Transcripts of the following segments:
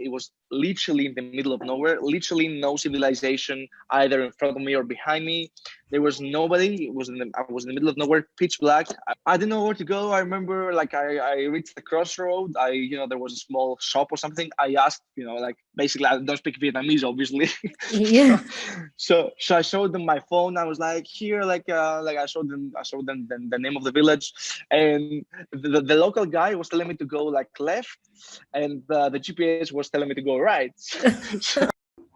It was literally in the middle of nowhere, literally no civilization either in front of me or behind me. There was nobody. I was in the middle of nowhere, pitch black. I didn't know where to go. I remember like I reached the crossroad. There was a small shop or something. I asked, like basically I don't speak Vietnamese, obviously. Yeah. so I showed them my phone. I was like, here, I showed them the name of the village, and the local guy was telling me to go like left, and the GPS was telling me to go right.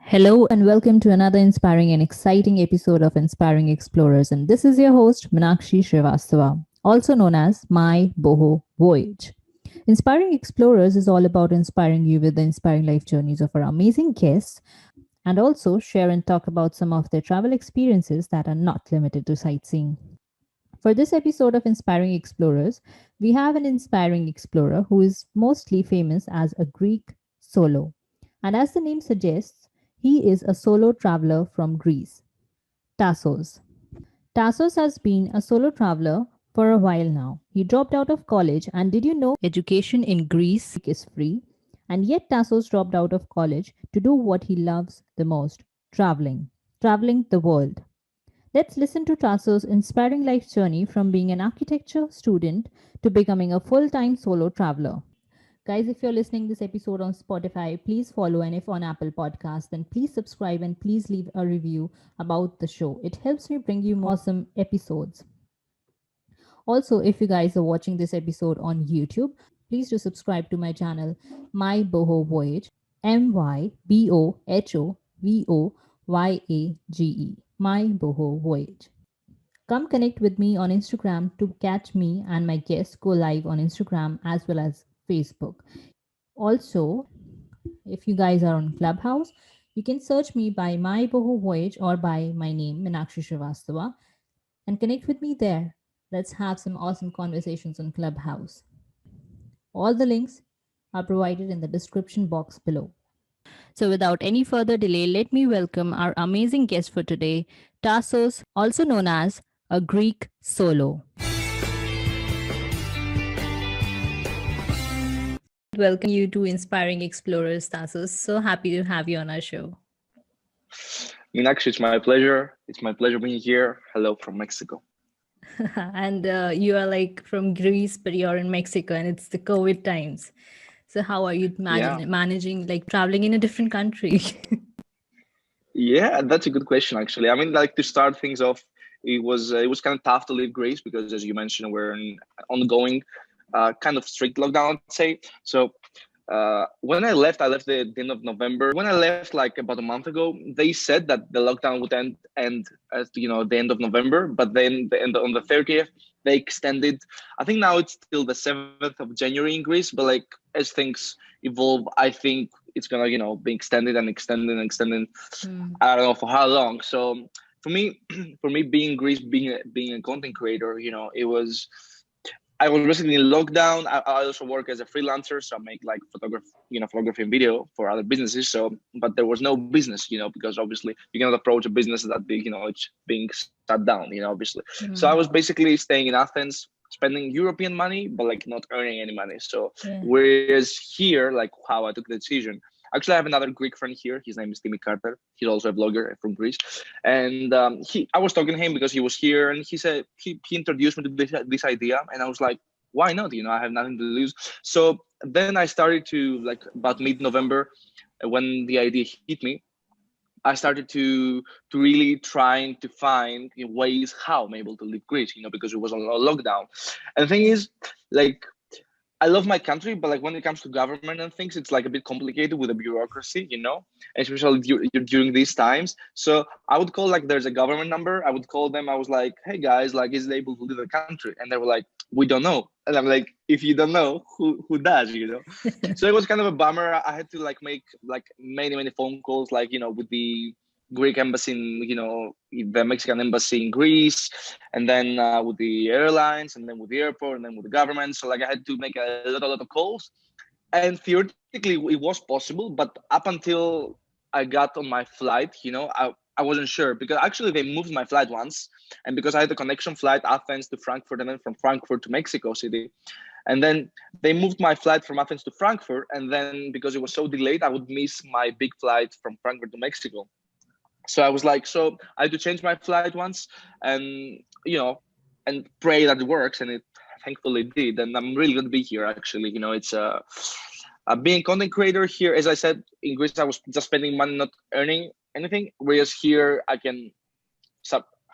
Hello and welcome to another inspiring and exciting episode of Inspiring Explorers. And this is your host, Meenakshi Srivastava, also known as MyBohoVoyage. Inspiring Explorers is all about inspiring you with the inspiring life journeys of our amazing guests and also share and talk about some of their travel experiences that are not limited to sightseeing. For this episode of Inspiring Explorers, we have an inspiring explorer who is mostly famous as a Greek solo. And as the name suggests, he is a solo traveler from Greece, Tasos. Tasos has been a solo traveler for a while now. He dropped out of college, and did you know education in Greece is free? And yet, Tasos dropped out of college to do what he loves the most, traveling the world. Let's listen to Taso's inspiring life journey from being an architecture student to becoming a full-time solo traveler. Guys, if you're listening this episode on Spotify, please follow, and if on Apple Podcasts, then please subscribe and please leave a review about the show. It helps me bring you more awesome episodes. Also, if you guys are watching this episode on YouTube, please do subscribe to my channel, My Boho Voyage, MyBohoVoyage, My Boho Voyage. Come connect with me on Instagram to catch me and my guests go live on Instagram as well as Facebook. Also, if you guys are on Clubhouse, you can search me by My Boho Voyage or by my name, Meenakshi Srivastava, and connect with me there. Let's have some awesome conversations on Clubhouse. All the links are provided in the description box below. So, without any further delay, let me welcome our amazing guest for today, Tasos, also known as a Greek solo. Welcome you to Inspiring Explorers, Tasos. So happy to have you on our show. Meenakshi, it's my pleasure. It's my pleasure being here. Hello from Mexico. And you are like from Greece, but you're in Mexico, and it's the COVID times. So how are you managing like traveling in a different country? Yeah, that's a good question, actually. I mean, like to start things off, it was kind of tough to leave Greece because, as you mentioned, we're in ongoing kind of strict lockdown, I'd say. So when I left the end of November. When I left like about a month ago, they said that the lockdown would end at the end of November, but then on the 30th they extended. I think now it's till the 7th of January in Greece, but like as things evolve, I think it's gonna be extended and extended and extended. I don't know for how long. So for me being in Greece, being a content creator, I was basically in lockdown. I also work as a freelancer, so I make like photography and video for other businesses. So, but there was no business, because obviously you cannot approach a business that it's being shut down, obviously. So I was basically staying in Athens, spending European money, but like not earning any money. So whereas here, like how I took the decision. Actually, I have another Greek friend here. His name is Timmy Carter. He's also a vlogger from Greece. And I was talking to him because he was here, and he said he introduced me to this idea, and I was like, why not? I have nothing to lose. So then I started to, like, about mid-November, when the idea hit me, I started to really trying to find ways how I'm able to leave Greece, because it was on lockdown. And the thing is, like, I love my country, but like when it comes to government and things, it's like a bit complicated with the bureaucracy, especially during these times. So I would call, like, there's a government number. I would call them. I was like, hey guys, like, is it able to leave the country? And they were like, we don't know. And I'm like, if you don't know, who does, So it was kind of a bummer. I had to like make like many phone calls, like, with the Greek embassy in, the Mexican embassy in Greece, and then with the airlines, and then with the airport, and then with the government. So like I had to make a lot of calls, and theoretically it was possible, but up until I got on my flight, I wasn't sure, because actually they moved my flight once, and because I had a connection flight Athens to Frankfurt and then from Frankfurt to Mexico City, And then they moved my flight from Athens to Frankfurt. And then because it was so delayed, I would miss my big flight from Frankfurt to Mexico. So I was like, so I had to change my flight once and, and pray that it works. And it thankfully did. And I'm really going to be here, actually. It's being a content creator here. As I said, in Greece, I was just spending money, not earning anything. Whereas here, I can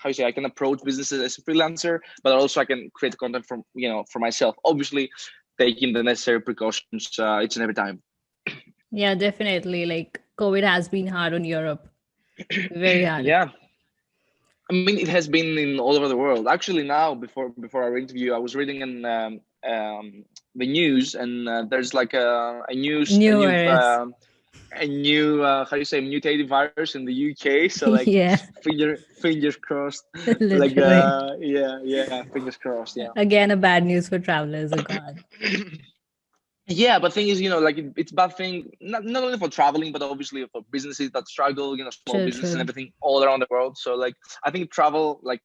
I can approach businesses as a freelancer, but also I can create content for myself. Obviously, taking the necessary precautions each and every time. Yeah, definitely. Like COVID has been hard on Europe. Very hard. Yeah. I mean, it has been in all over the world. Actually, now before our interview, I was reading in the news, and there's like a new how do you say, mutated virus in the UK. So like, yeah, fingers crossed. literally. Yeah, fingers crossed. Yeah. Again, a bad news for travelers. Oh God. Yeah, but thing is, like it's bad thing not only for traveling, but obviously for businesses that struggle, small businesses and everything all around the world. So like, I think travel, like,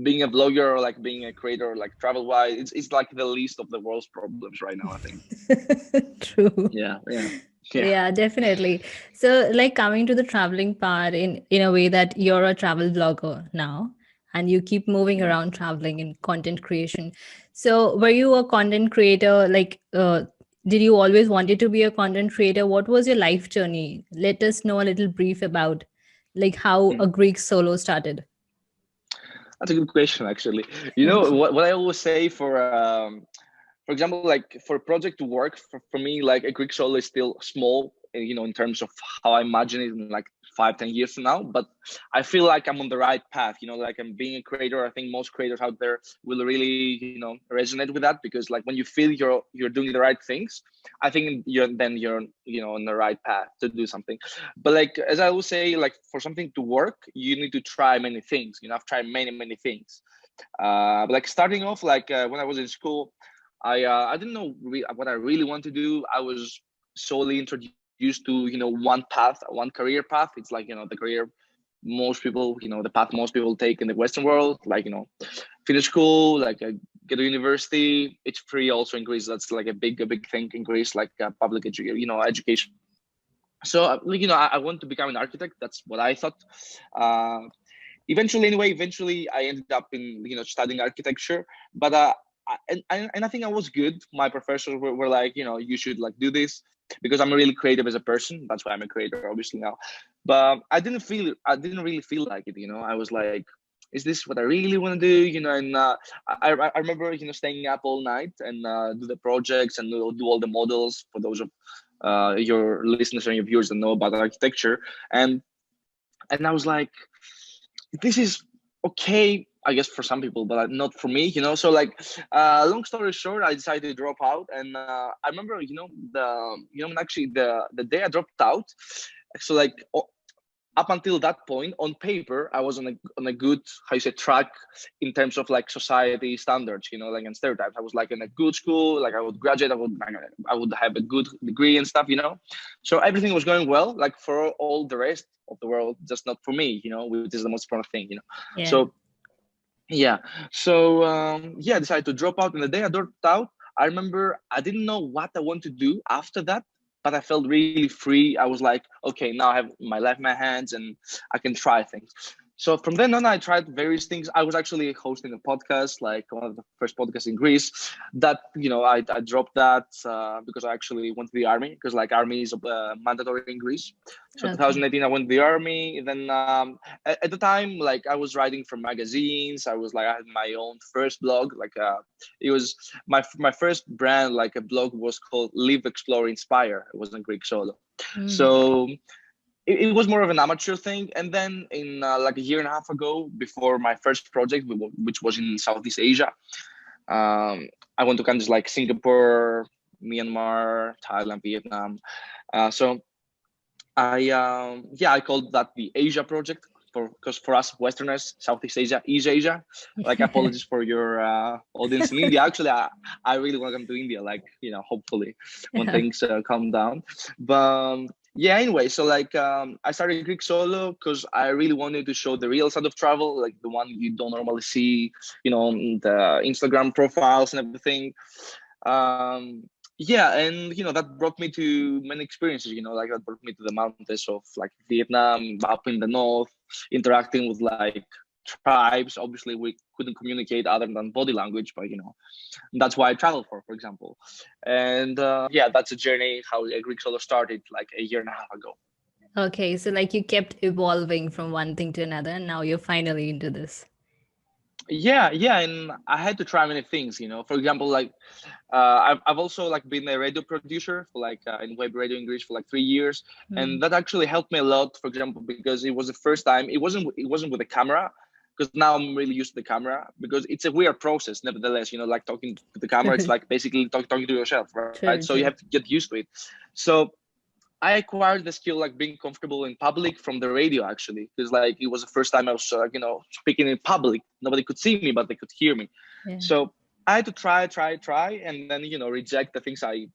being a vlogger or like being a creator, like travel wise, it's like the least of the world's problems right now, I think. True. Yeah, definitely. So like, coming to the traveling part, in a way that you're a travel blogger now and you keep moving around traveling in content creation. So were you a content creator? Like, did you always wanted to be a content creator? What was your life journey? Let us know a little brief about like how AGreekSolo started. That's a good question, actually. What I always say for example, like for a project to work for me, like AGreekSolo is still small, in terms of how I imagine it in like 5-10 years from now. But I feel like I'm on the right path, like I'm being a creator. I think most creators out there will really, resonate with that, because like when you feel you're doing the right things, I think you're on the right path to do something. But like, as I always say, like for something to work, you need to try many things. I've tried many things. But like starting off, like when I was in school, I didn't know what I really want to do. I was solely introduced to one path, one career path. It's like the career most people the path most people take in the Western world, like finish school, like get to university. It's free also in Greece. That's like a big thing in Greece, like public education. So I want to become an architect. That's what I thought. Eventually I ended up in studying architecture, but and I think I was good. My professors were like, you should like do this, because I'm really creative as a person. That's why I'm a creator, obviously, now. But I didn't really feel like it. I was like, is this what I really want to do? And I remember staying up all night and do the projects and do all the models for those of your listeners and your viewers that know about architecture. And I was like, this is okay, I guess, for some people, but not for me, So like, long story short, I decided to drop out. And I remember, actually the day I dropped out. So like, up until that point, on paper, I was on a good, track in terms of like society standards, like, and stereotypes. I was like in a good school, like I would graduate, I would have a good degree and stuff, So everything was going well, like for all the rest of the world, just not for me, which is the most important thing, Yeah. So I decided to drop out. And the day I dropped out, I remember I didn't know what I want to do after that, but I felt really free. I was like, okay, now I have my life in my hands and I can try things. So from then on, I tried various things. I was actually hosting a podcast, like one of the first podcasts in Greece. That I dropped that because I actually went to the army, because like army is mandatory in Greece. So 2018, I went to the army. Then at the time, like I was writing for magazines. I had my own first blog. Like it was my first brand, like a blog, was called Live, Explore, Inspire. It was on AGreekSolo. So it was more of an amateur thing. And then in like a year and a half ago, before my first project, which was in Southeast Asia, I went to countries like Singapore, Myanmar, Thailand, Vietnam. So I called that the Asia project, because for us Westerners, Southeast Asia is Asia. Like, apologies for your audience in India. Actually, I really want to come to India, like, hopefully when things calm down. But Yeah, anyway, so like I started Greek Solo because I really wanted to show the real side of travel, like the one you don't normally see, the Instagram profiles and everything. Yeah, and that brought me to many experiences, like that brought me to the mountains of like Vietnam, up in the north, interacting with like tribes. Obviously we couldn't communicate other than body language, but that's why I traveled for example. And yeah, that's a journey how a Greek Solo started like a year and a half ago. Okay, so like you kept evolving from one thing to another, and now you're finally into this. Yeah, and I had to try many things. For example, like I've also like been a radio producer for like in web radio in Greece for like 3 years, Hmm. and that actually helped me a lot. For example, because it was the first time it wasn't with a camera, because now I'm really used to the camera because it's a weird process. Nevertheless, like talking to the camera, it's True, like basically talking to yourself, right? So true, you have to true. get used to it. So I acquired the skill like being comfortable in public from the radio actually, because like it was the first time I was speaking in public. Nobody could see me, but they could hear me. Yeah. So I had to try, and then reject the things I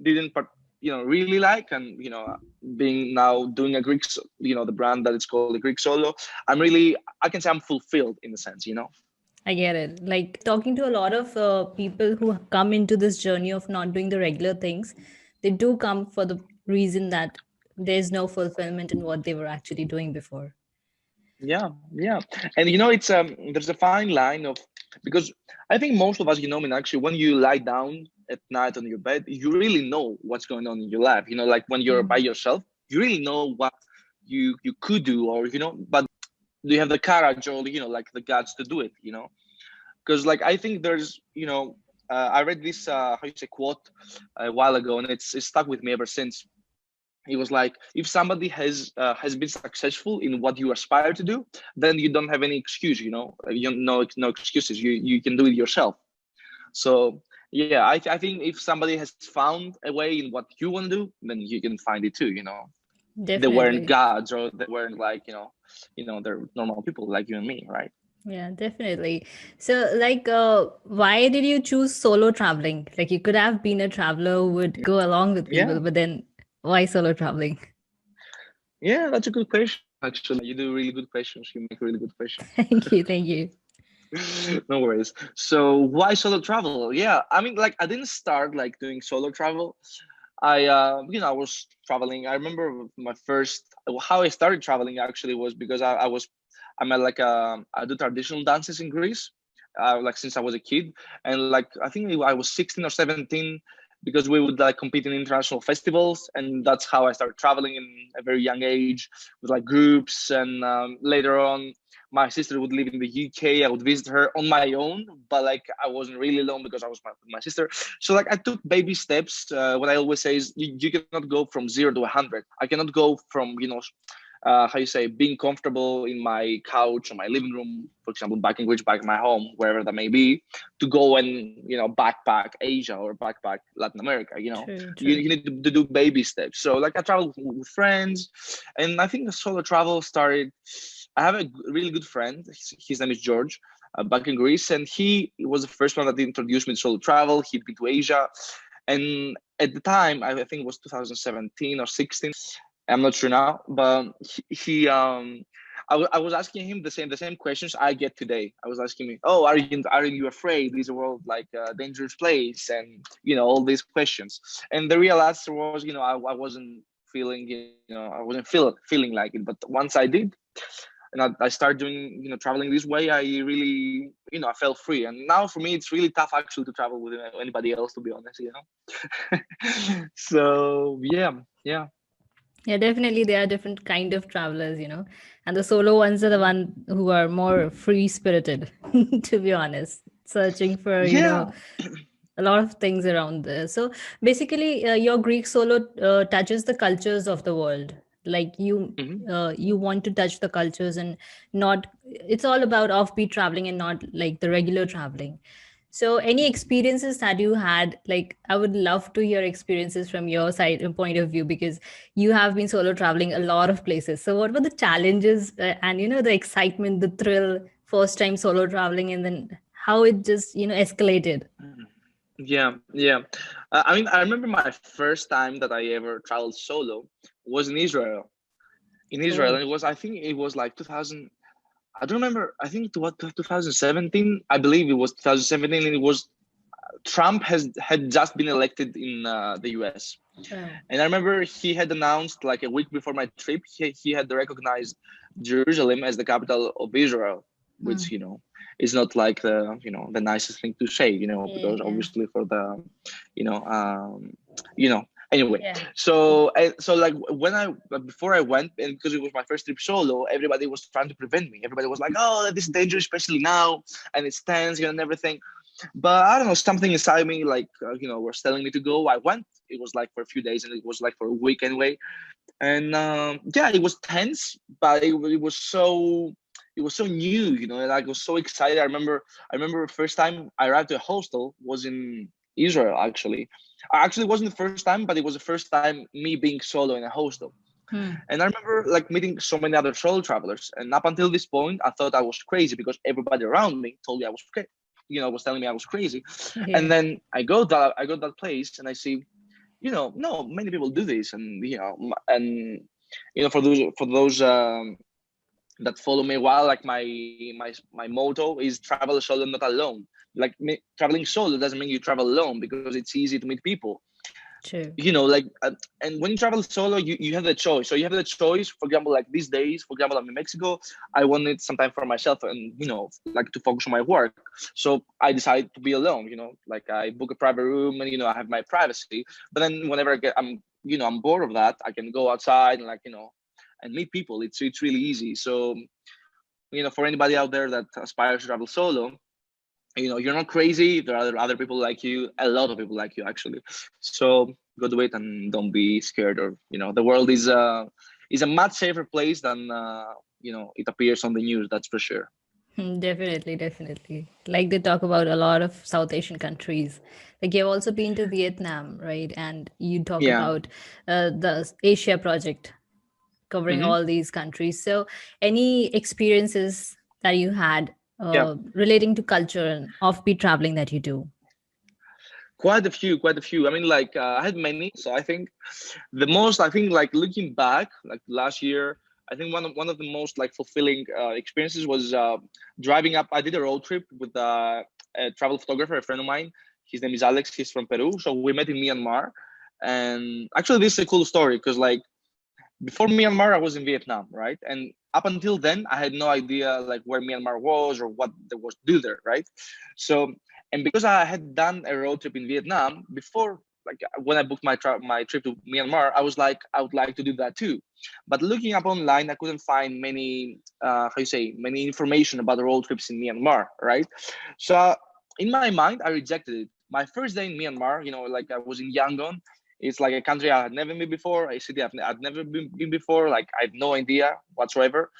didn't really like, and being now doing a the brand that it's called the Greek Solo. I can say I'm fulfilled in a sense. I get it. Like talking to a lot of people who come into this journey of not doing the regular things, they do come for the reason that there's no fulfillment in what they were actually doing before. Yeah, and it's there's a fine line of, because I think most of us, actually, when you lie down at night on your bed, you really know what's going on in your life. Like when you're by Mm. yourself, you really know what you could do, or but do you have the courage or like the guts to do it? Because like I think there's I read this how you say quote a while ago, and it's stuck with me ever since. He was like, if somebody has been successful in what you aspire to do, then you don't have any excuse. No excuses. You can do it yourself. So yeah, I think if somebody has found a way in what you want to do, then you can find it too. They weren't Definitely. gods, or they weren't like they're normal people like you and me, right? Yeah, definitely. So, like, why did you choose solo traveling? Like, you could have been a traveler who would go along with Yeah, people, but then why solo traveling? yeah, that's a good question. Actually, you do really good questions. You make really good questions. Thank you, thank you. No worries. So why solo travel? Yeah, I mean, like I didn't start like doing solo travel. I was traveling. I remember my first how I started traveling actually was because I'm at like I do traditional dances in Greece, like since I was a kid, and like I think I was 16 or 17, because we would like compete in international festivals, and that's how I started traveling in a very young age with like groups, and later on my sister would live in the UK. I would visit her on my own, but like I wasn't really alone because I was with my sister. So like I took baby steps. What I always say is you cannot go from 0 to 100. I cannot go from how you say, being comfortable in my couch or my living room, for example, back in Greece, back in my home, wherever that may be, to go and backpack Asia or backpack Latin America. True, You, true. you need to do baby steps. So like I traveled with friends, and I think the solo travel started. I have a really good friend. His name is George, back in Greece, and he was the first one that introduced me to solo travel. He'd been to Asia, and at the time, I think it was 2017 or 16. I'm not sure now, but I was asking him the same questions I get today. I was asking me, "Oh, are you afraid? Is the world like a dangerous place?" And all these questions. And the real answer was, I wasn't feeling, I wasn't feeling like it. But once I did, and I started doing, traveling this way, I really, I felt free. And now for me, it's really tough actually to travel with anybody else, to be honest. So yeah. Yeah, definitely there are different kind of travelers, and the solo ones are the one who are more free spirited, to be honest, searching for, Yeah. a lot of things around there. So basically, your Greek solo touches the cultures of the world. Like Mhm. you want to touch the cultures and not. It's all about offbeat traveling and not like the regular traveling. So, any experiences that you had? Like, I would love to hear experiences from your side and point of view, because you have been solo traveling a lot of places. So, what were the challenges and the excitement, the thrill, first time solo traveling, and then how it just escalated? Yeah. I mean, I remember my first time that I ever traveled solo was in Israel. In Israel, Oh. and it was, I think it was like 2000. I don't remember. I think to what 2017. I believe it was 2017, and it was Trump had just been elected in the U.S. Oh. And I remember he had announced like a week before my trip, he had recognized Jerusalem as the capital of Israel, Hmm. which is not like the nicest thing to say, Yeah, because yeah. obviously for the you know um you know anyway. Yeah. So like when I before I went, and because it was my first trip solo, everybody was trying to prevent me. Everybody was like, "Oh, this is dangerous, especially now, and it's tense, and everything." But I don't know, something inside me, like was telling me to go. I went. It was like for a few days, and it was like for a week anyway. And yeah, it was tense, but it was so new, and I was so excited. I remember the first time I arrived at a hostel was in Israel. Actually, it wasn't the first time, but it was the first time me being solo in a hostel. Hmm. And I remember like meeting so many other solo travelers. And up until this point, I thought I was crazy because everybody around me told me I was crazy. Was telling me I was crazy. And Yeah. then I go to that place and I see, no, many people do this, and for those that follow me a while, like my motto is travel solo, not alone. Like traveling solo doesn't mean you travel alone because it's easy to meet people. True. Like and when you travel solo, you have the choice. So you have the choice, for example, like these days, for example, I'm in Mexico. I wanted some time for myself and like to focus on my work. So I decided to be alone. Like I book a private room, and I have my privacy. But then whenever I'm bored of that, I can go outside and and meet people. It's really easy. So for anybody out there that aspires to travel solo, you're not crazy. There are other people like you, a lot of people like you actually. So go do it and don't be scared. Or the world is a much safer place than it appears on the news. That's for sure. Definitely, definitely. Like they talk about a lot of South Asian countries. Like you've also been to Vietnam, right? And you talk Yeah. about the Asia project covering Hmm. all these countries. So, any experiences that you had Yeah. relating to culture and offbeat traveling that you do? Quite a few. I mean, like I had many. So I think the most, I think, like looking back, like last year, I think one of the most like fulfilling experiences was driving up. I did a road trip with a travel photographer, a friend of mine. His name is Alex. He's from Peru. So we met in Myanmar. And actually, this is a cool story because like before Myanmar, I was in Vietnam, right? And up until then, I had no idea like where Myanmar was or what there was to do there, right? So, and because I had done a road trip in Vietnam before, like when I booked my trip to Myanmar, I was like, I would like to do that too. But looking up online, I couldn't find many, many information about the road trips in Myanmar, right? So in my mind, I rejected it. My first day in Myanmar, like I was in Yangon. It's like a country I had never been before, a city I'd never been before. Like I had no idea whatsoever.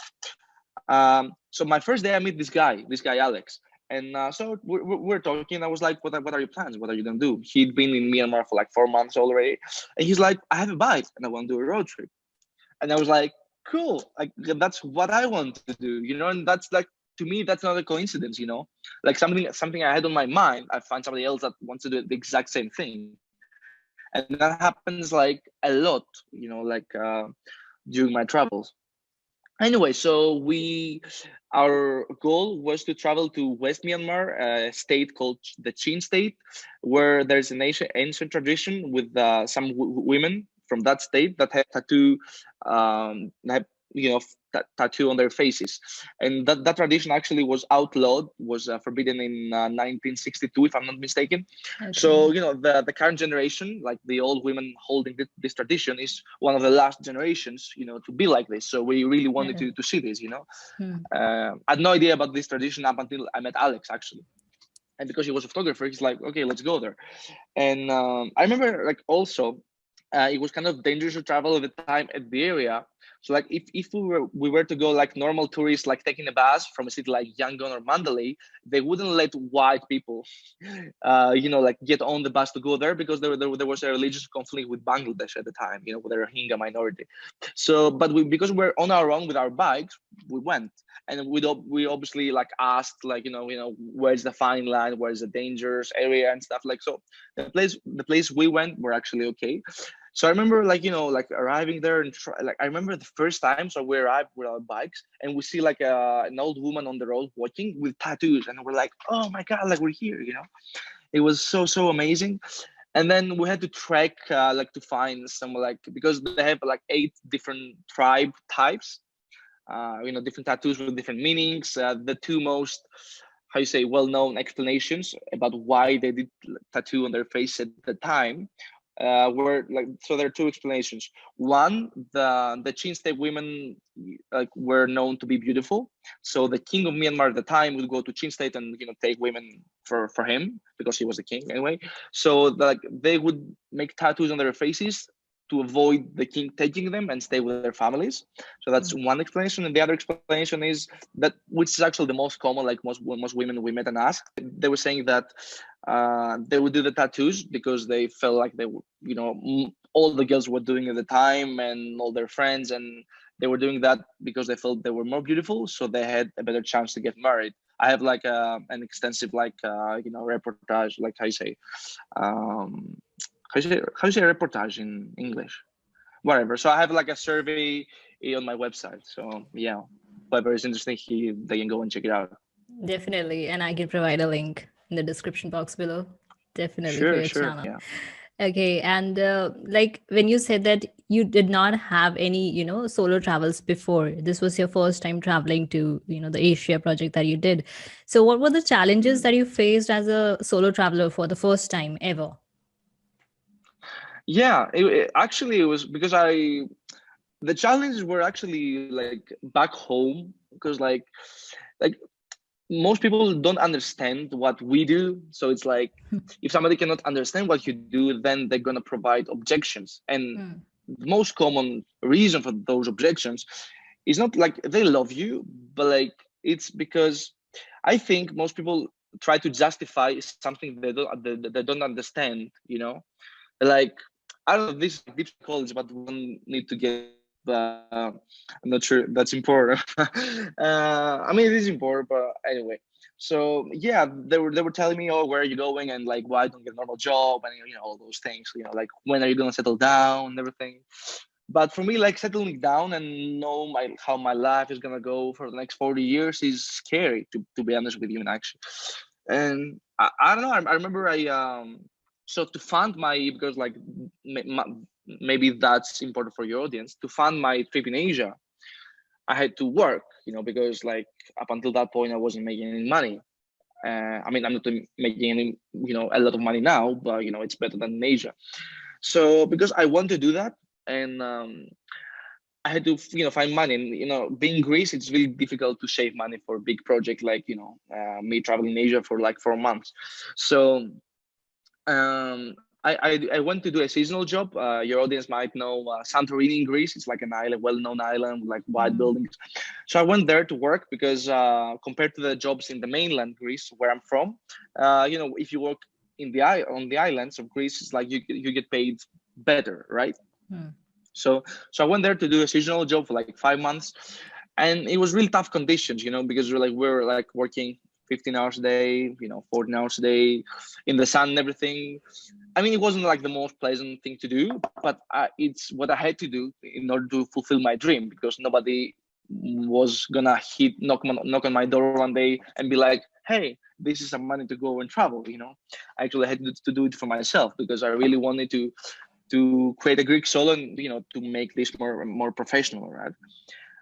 So my first day, I meet this guy Alex, and so we're talking. I was like, "What are your plans? What are you gonna do?" He'd been in Myanmar for like 4 months already, and he's like, "I have a bike and I want to do a road trip." And I was like, "Cool! Like that's what I want to do, And that's like to me, that's not a coincidence. Like something I had on my mind. I find somebody else that wants to do the exact same thing, and that happens like a lot, during my travels. Anyway, so our goal was to travel to West Myanmar, a state called the Chin State, where there's an ancient tradition with some women from that state that have tattoo on their faces, and that tradition actually was outlawed, was forbidden in 1962, if I'm not mistaken. Okay. So the current generation, like the old women holding this tradition, is one of the last generations, to be like this. So we really wanted Yeah. to see this. Hmm. I had no idea about this tradition up until I met Alex actually, and because he was a photographer, he's like, okay, let's go there. And I remember like also, it was kind of dangerous to travel at the time at the area. So like if we were to go like normal tourists, like taking a bus from a city like Yangon or Mandalay, they wouldn't let white people, like get on the bus to go there, because there was a religious conflict with Bangladesh at the time, with a Rohingya minority. So, but because we're on our own with our bikes, we went. And we obviously like asked, like, where's the fine line, where's the dangerous area and stuff. Like, so the place we went were actually okay. So I remember, like, like arriving there and I remember the first time. So we arrived with our bikes and we see like an old woman on the road walking with tattoos, and we're like, oh my god, like we're here. It was so amazing. And then we had to trek like to find some, like, because they have like 8 different tribe types. Different tattoos with different meanings. The 2 most, how you say, well-known explanations about why they did tattoo on their face at the time were like, so there are 2 explanations. One, the Chin State women like were known to be beautiful, so the king of Myanmar at the time would go to Chin State and take women for him, because he was the king anyway. So like they would make tattoos on their faces to avoid the king taking them and stay with their families. So that's one explanation. And the other explanation is that, which is actually the most common, like most women we met and asked, they were saying that they would do the tattoos because they felt like they were, all the girls were doing at the time and all their friends, and they were doing that because they felt they were more beautiful, so they had a better chance to get married. I have like an extensive reportage, like how you say, how you say reportage in English? Whatever. So I have like a survey on my website. So yeah, whoever is interested, they can go and check it out. Definitely. And I can provide a link in the description box below. Definitely for your channel. Yeah. Okay. And like when you said that you did not have any, solo travels before, this was your first time traveling to, the Asia project that you did. So what were the challenges that you faced as a solo traveler for the first time ever? Yeah, actually, it was because the challenges were actually like back home, because like most people don't understand what we do. So it's like, if somebody cannot understand what you do, then they're gonna provide objections. And the most common reason for those objections is not like they love you, but like it's because I think most people try to justify something they don't understand. Like, I don't know, this is deep psychology, but we don't need to get into that. But I'm not sure that's important. I mean, it is important, but anyway. So yeah, they were telling me, oh, where are you going, and like, why don't get a normal job, and all those things. Like, when are you gonna settle down and everything. But for me, like, settling down and know how my life is gonna go for the next 40 years is scary, to be honest with you, in action. And I don't know. I remember so to fund because like maybe that's important for your audience, to fund my trip in Asia, I had to work, because like up until that point I wasn't making any money. I mean, I'm not making any, a lot of money now, but it's better than in Asia. So because I want to do that, and I had to find money. And being Greece, it's really difficult to save money for a big project like me traveling in Asia for like 4 months. So I went to do a seasonal job. Your audience might know Santorini in Greece. It's like an island, well-known island with like white buildings. So I went there to work because compared to the jobs in the mainland Greece, where I'm from, if you work on the islands of Greece, it's like you get paid better, right? So I went there to do a seasonal job for like 5 months, and it was really tough conditions, because we're like working 15 hours a day, 14 hours a day in the sun and everything. I mean, it wasn't like the most pleasant thing to do, but it's what I had to do in order to fulfill my dream, because nobody was gonna knock on my door one day and be like, hey, this is some money to go and travel. I actually had to do it for myself, because I really wanted to create a AGreekSolo and to make this more professional,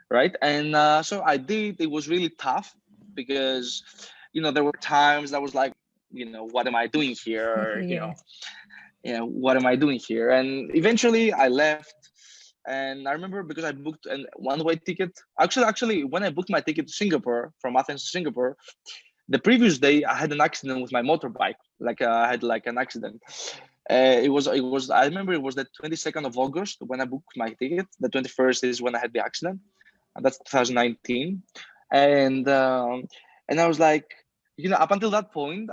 right? And so I did. It was really tough, because there were times that was like, what am I doing here? What am I doing here? And eventually I left. And I remember, because I booked a one-way ticket. Actually, when I booked my ticket to Singapore, from Athens to Singapore, the previous day I had an accident with my motorbike. Like I had like an accident. It was. I remember it was the 22nd of August when I booked my ticket. The 21st is when I had the accident, and that's 2019. And I was like, up until that point,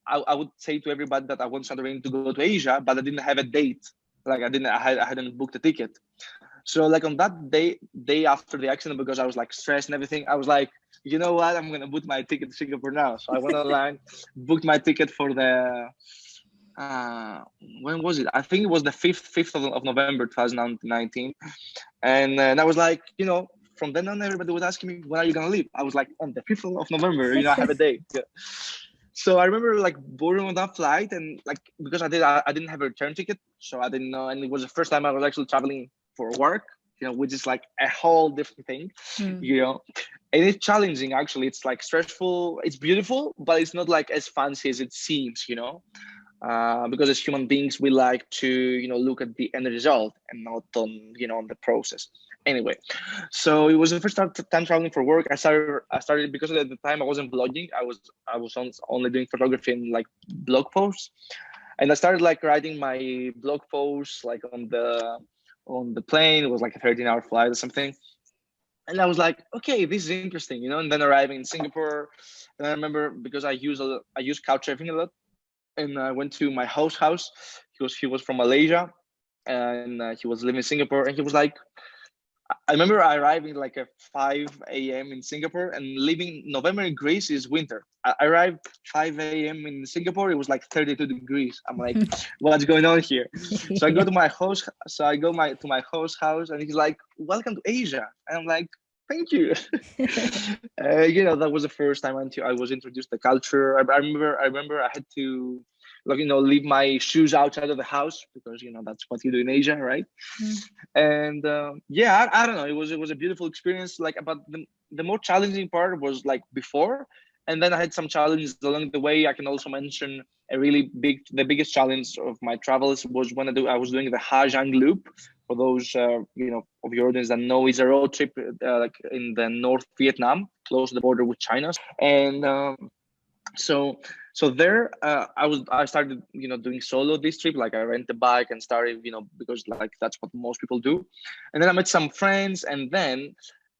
I would say to everybody that I want Santorini to go to Asia, but I didn't have a date. Like I hadn't booked a ticket. So like on that day after the accident, because I was like stressed and everything, I was like, you know what, I'm gonna book my ticket to Singapore now. So I went online, booked my ticket for the when was it? I think it was the 5th of November 2019. And I was like, from then on, everybody was asking me, when are you gonna leave? I was like, on the 5th of November, I have a date. Yeah. So I remember like boarding on that flight, and like because I didn't have a return ticket, so I didn't know, and it was the first time I was actually traveling for work, which is like a whole different thing, and it's challenging actually. It's like stressful. It's beautiful, but it's not like as fancy as it seems, because as human beings we like to look at the end result and not on on the process. Anyway, so it was the first time traveling for work. I started because at the time I wasn't vlogging. I was only doing photography and like blog posts, and I started like writing my blog posts like on the plane. It was like a 13-hour flight or something, and I was like, okay, this is interesting, and then arriving in Singapore, and I remember because I use Couchsurfing a lot, and I went to my house. He was from Malaysia, and he was living in Singapore, and he was like, I remember arriving like at 5 a.m. in Singapore, and living November in Greece is winter. I arrived 5 a.m. in Singapore. It was like 32 degrees. I'm like, what's going on here? So I go to my host. So I go to my host's house, and he's like, welcome to Asia. And I'm like, thank you. That was the first time I was introduced to the culture. I remember I had to leave my shoes outside of the house because that's what you do in Asia, right? And I don't know, it was a beautiful experience. Like, but the more challenging part was like before, and then I had some challenges along the way. I can also mention the biggest challenge of my travels was when I was doing the Ha Giang Loop. For those of your audience that know, it's a road trip like in the North Vietnam, close to the border with China. And so there I started doing solo this trip. Like I rent a bike and started because like that's what most people do. And then I met some friends, and then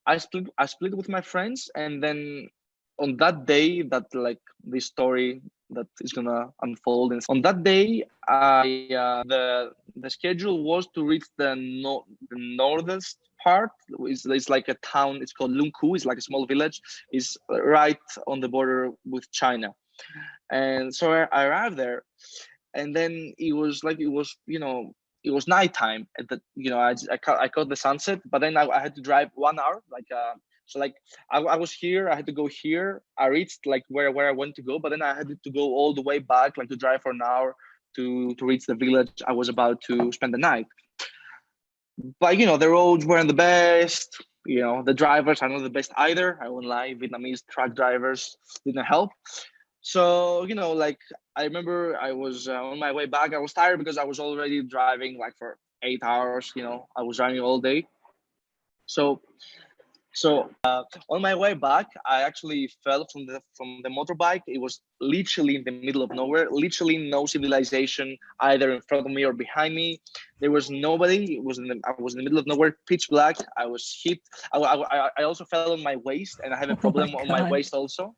I split with my friends. And then on that day that like this story that is gonna unfold, and on that day the schedule was to reach the northern part. It's like a town. It's called Lungku. It's like a small village. It's right on the border with China. And so I arrived there, and then it was nighttime. I caught the sunset, but then I had to drive 1 hour. I was here. I had to go here. I reached like where I wanted to go, but then I had to go all the way back, like to drive for an hour to reach the village I was about to spend the night. But the roads weren't the best. The drivers are not the best either. I won't lie. Vietnamese truck drivers didn't help. So like I remember I was on my way back. I was tired because I was already driving like for 8 hours. I was driving all day. So on my way back, I actually fell from the motorbike. It was literally in the middle of nowhere. Literally no civilization either in front of me or behind me. There was nobody. I was in the middle of nowhere, pitch black. I was hit. I also fell on my waist, and I have a problem on my waist also.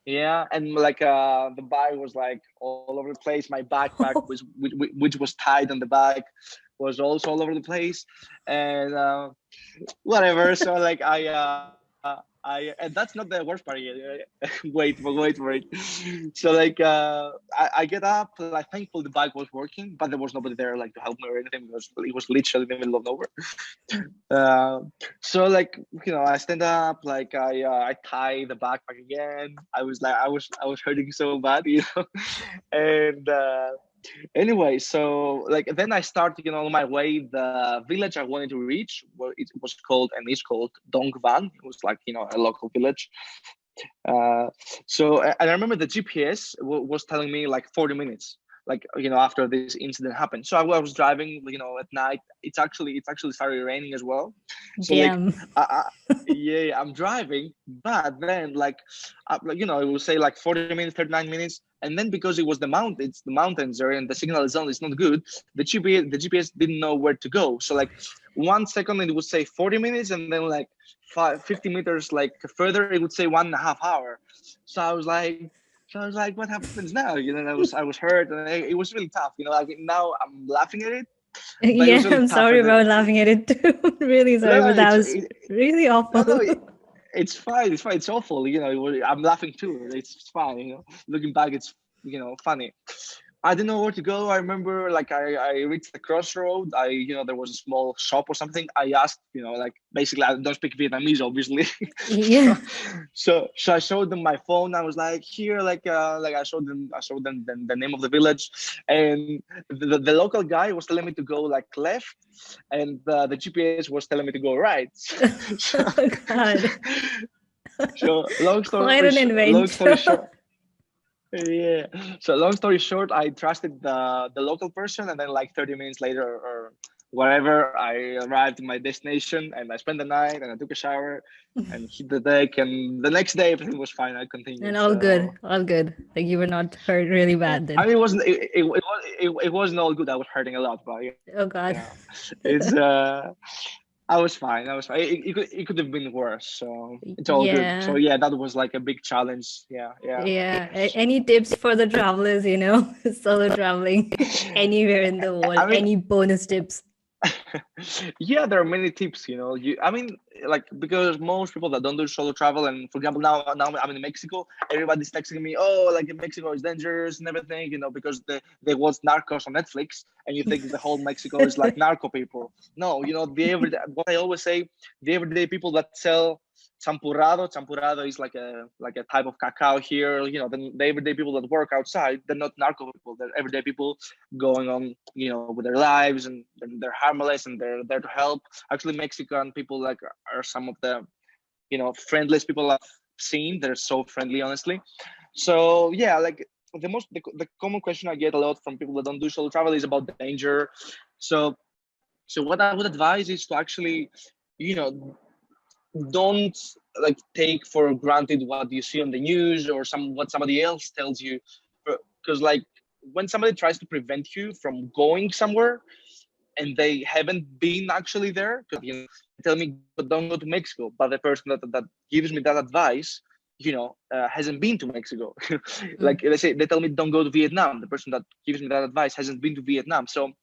Yeah, and like the bike was like all over the place. My backpack which was tied on the back was also all over the place, and whatever. So like and that's not the worst part yet. wait for it. So like I get up. Like thankfully the bike was working, but there was nobody there like to help me or anything because it was literally in the middle of nowhere. So like I stand up, like I tie the backpack again. I was hurting so bad, and anyway, so like then I started on my way. The village I wanted to reach, well, it was called and is called Dong Van. It was like a local village. So and I remember the GPS was telling me like 40 minutes, like after this incident happened. So I was driving at night. It's actually started raining as well, So like, Damn. yeah, I'm driving, but then it will say like 40 minutes, 39 minutes, and then because it's the mountains there, and the signal zone is not good. The GPS didn't know where to go. So like 1 second it would say 40 minutes, and then like 50 meters like further it would say 1.5 hour. So I was like, what happens now? I was hurt, and it was really tough. Like now I'm laughing at it, but it was Yeah, really I'm tough sorry at about the. laughing at it too. Really No, sorry, no, but that was really no, no, awful. it's fine. It's fine. It's awful. I'm laughing too. It's fine. Looking back, it's funny. I didn't know where to go. I remember like I reached the crossroad. There was a small shop or something. I asked, like basically I don't speak Vietnamese, obviously. so, Yeah. so I showed them my phone. I was like, here, like I showed them the name of the village, and the local guy was telling me to go like left, and the GPS was telling me to go right. so, Oh God. so Quite an long story adventure. short. Yeah. So long story short, I trusted the local person, and then like 30 minutes later or whatever, I arrived in my destination, and I spent the night, and I took a shower and hit the deck, and the next day everything was fine. I And continued. all So good, all good. Like you were not hurt really bad I then. mean, it wasn't all good. I was hurting a lot, but Oh God. it's I was fine. I was fine. It could have been worse. So it's all good. So Yeah. yeah, that was like a big challenge. Yeah, yeah. Yeah. Any tips for the travelers, solo traveling anywhere in the world? I mean, Any bonus tips? yeah, there are many tips. I mean, like because most people that don't do solo travel, and for example, now I'm in Mexico. Everybody's texting me, oh, like in Mexico is dangerous and everything, because they watch Narcos on Netflix, and you think the whole Mexico is like narco people. No, the everyday. What I always say, the everyday people that sell champurrado. Champurrado is like a type of cacao here. The everyday people that work outside, they're not narco people. They're everyday people going on, with their lives, and they're harmless, and they're there to help. Actually, Mexican people are some of the friendliest people I've seen. They're so friendly, honestly. So yeah, like the common question I get a lot from people that don't do solo travel is about danger. So so what I would advise is to actually, you know don't like take for granted what you see on the news or what somebody else tells you, because like when somebody tries to prevent you from going somewhere and they haven't been actually there, because they tell me don't go to Mexico, but the person that gives me that advice hasn't been to Mexico. Mm. Like let's say they tell me don't go to Vietnam, the person that gives me that advice hasn't been to Vietnam. So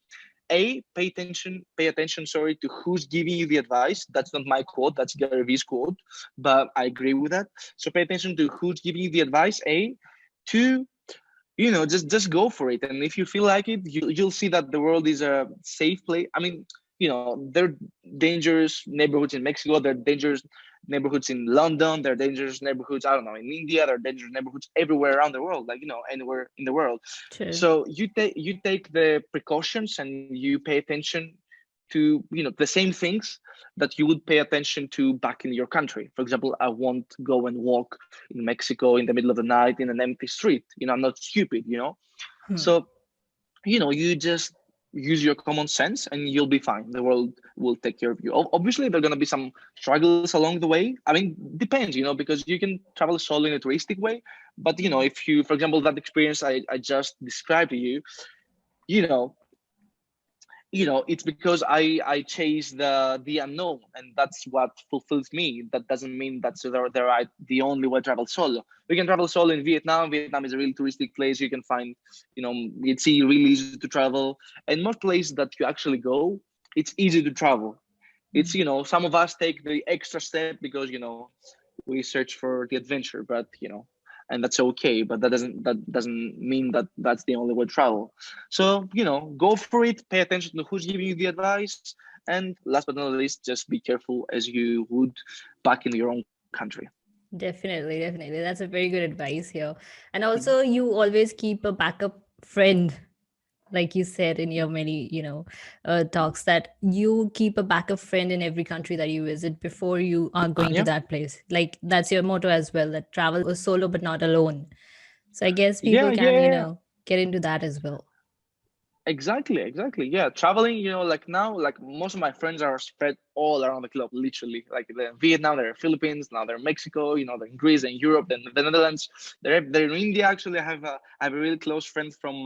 pay attention, sorry, to who's giving you the advice. That's not my quote, that's Gary Vee's quote, but I agree with that. So pay attention to who's giving you the advice. Two, just go for it, and if you feel like it, you'll see that the world is a safe place. I mean, there are dangerous neighborhoods in Mexico, there are dangerous neighborhoods in London, there are dangerous neighborhoods, I don't know, in India, there are dangerous neighborhoods everywhere around the world, like anywhere in the world. True. So you take the precautions, and you pay attention to the same things that you would pay attention to back in your country. For example, I won't go and walk in Mexico in the middle of the night in an empty street. I'm not stupid. Hmm. So you just use your common sense, and you'll be fine. The world will take care of you. Obviously, there are going to be some struggles along the way. I mean, depends, because you can travel solo in a touristic way, but if you, for example, that experience I just described to you, you know it's because I chase the unknown, and that's what fulfills me. That doesn't mean that's the only way to travel solo. We can travel solo in Vietnam. Vietnam is a really touristic place. You can find, it's really easy to travel, and most places that you actually go, it's easy to travel. It's, some of us take the extra step because we search for the adventure, but and that's okay, but that doesn't mean that that's the only way to travel. So go for it, pay attention to who's giving you the advice, and last but not least, just be careful as you would back in your own country. Definitely, definitely. That's a very good advice here. And Mhm. also, you always keep a backup friend, like you said in your many, talks, that you keep a backup friend in every country that you visit before you are going to Yeah, that place. Like that's your motto as well, that travel solo but not alone. So I guess yeah, people can, yeah. get into that as well. Exactly. Yeah, traveling. Like now, like most of my friends are spread all around the globe, literally. Like they're in Vietnam, they're in Philippines, now they're in Mexico. They're in Greece, and Europe, then the Netherlands. They're in India. Actually, I have a really close friend from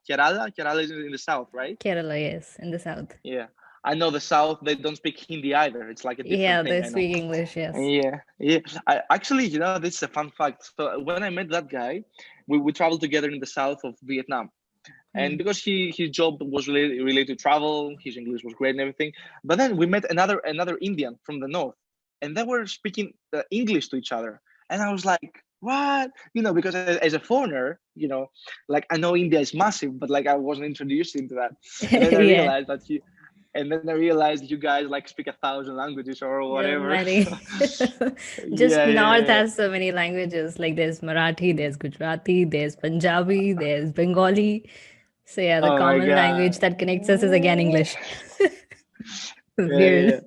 Kerala. Kerala is in the south, right? Kerala, yes, in the south. Yeah, I know the south. They don't speak Hindi either. It's like a different Yeah, thing. they I know. speak English, yes. Yeah. I actually, this is a fun fact. So when I met that guy, we traveled together in the south of Vietnam. And Hmm. because his job was related to travel, his English was great and everything. But then we met another Indian from the north, and they were speaking English to each other, and I was like, what? Because as a foreigner, like I know India is massive, but like I wasn't introduced into that, and then I Yeah. realized that I realized you guys like speak 1,000 languages or Yeah, whatever. many. Just Yeah, yeah, North yeah. has so many languages. Like there's Marathi, there's Gujarati, there's Punjabi, there's Bengali. So yeah, the Oh my common god. language that connects us is again English. Yeah, Weird. yeah.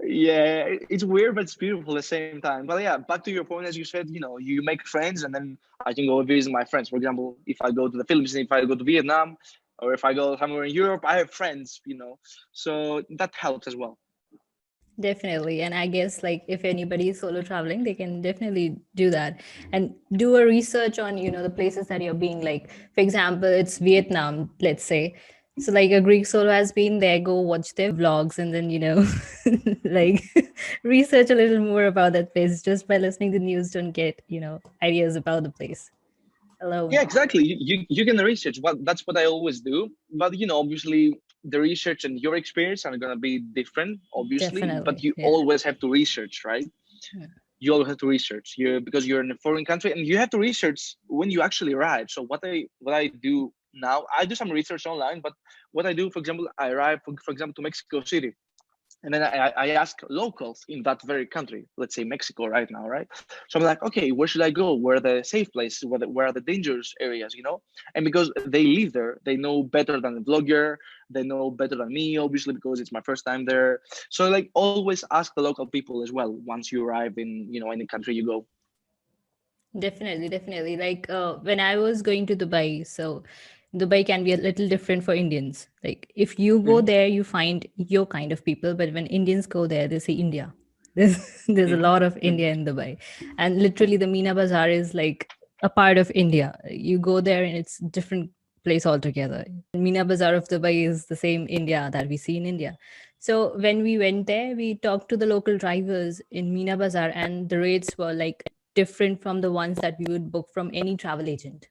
Yeah, it's weird, but it's beautiful at the same time. But yeah, back to your point, as you said, you make friends, and then I can go visit my friends. For example, if I go to the Philippines, if I go to Vietnam, or if I go somewhere in Europe, I have friends. So that helps as well. Definitely. And I guess like if anybody is solo traveling, they can definitely do that and do a research on, the places that you're being like, for example, it's Vietnam, let's say. So like a Greek solo has been there, go watch their vlogs and then, like research a little more about that place just by listening to news, don't get, ideas about the place alone. Yeah, exactly. You can research. That's what I always do. But obviously, the research and your experience are gonna be different, obviously. But Definitely. you Yeah. always have to research, right? You always have to research because you're in a foreign country, and you have to research when you actually arrive. So what I do now, I do some research online, but what I do, for example, I arrive, for example, to Mexico City, and then I ask locals in that very country, let's say Mexico right now, right? So I'm like, okay, where should I go? Where are the safe places? Where are the dangerous areas? And because they live there, they know better than the vlogger. They know better than me, obviously, because it's my first time there. So like always ask the local people as well once you arrive in any country you go. Definitely, definitely. Like when I was going to Dubai, so Dubai can be a little different for Indians. Like if you go Hmm. there, you find your kind of people, but when Indians go there, they say India. There's a Hmm. lot of Hmm. India in Dubai, and literally the Meena Bazaar is like a part of India. You go there and it's different place altogether. Meena Bazaar of Dubai is the same India that we see in India. So when we went there, we talked to the local drivers in Meena Bazaar, and the rates were like different from the ones that we would book from any travel agent.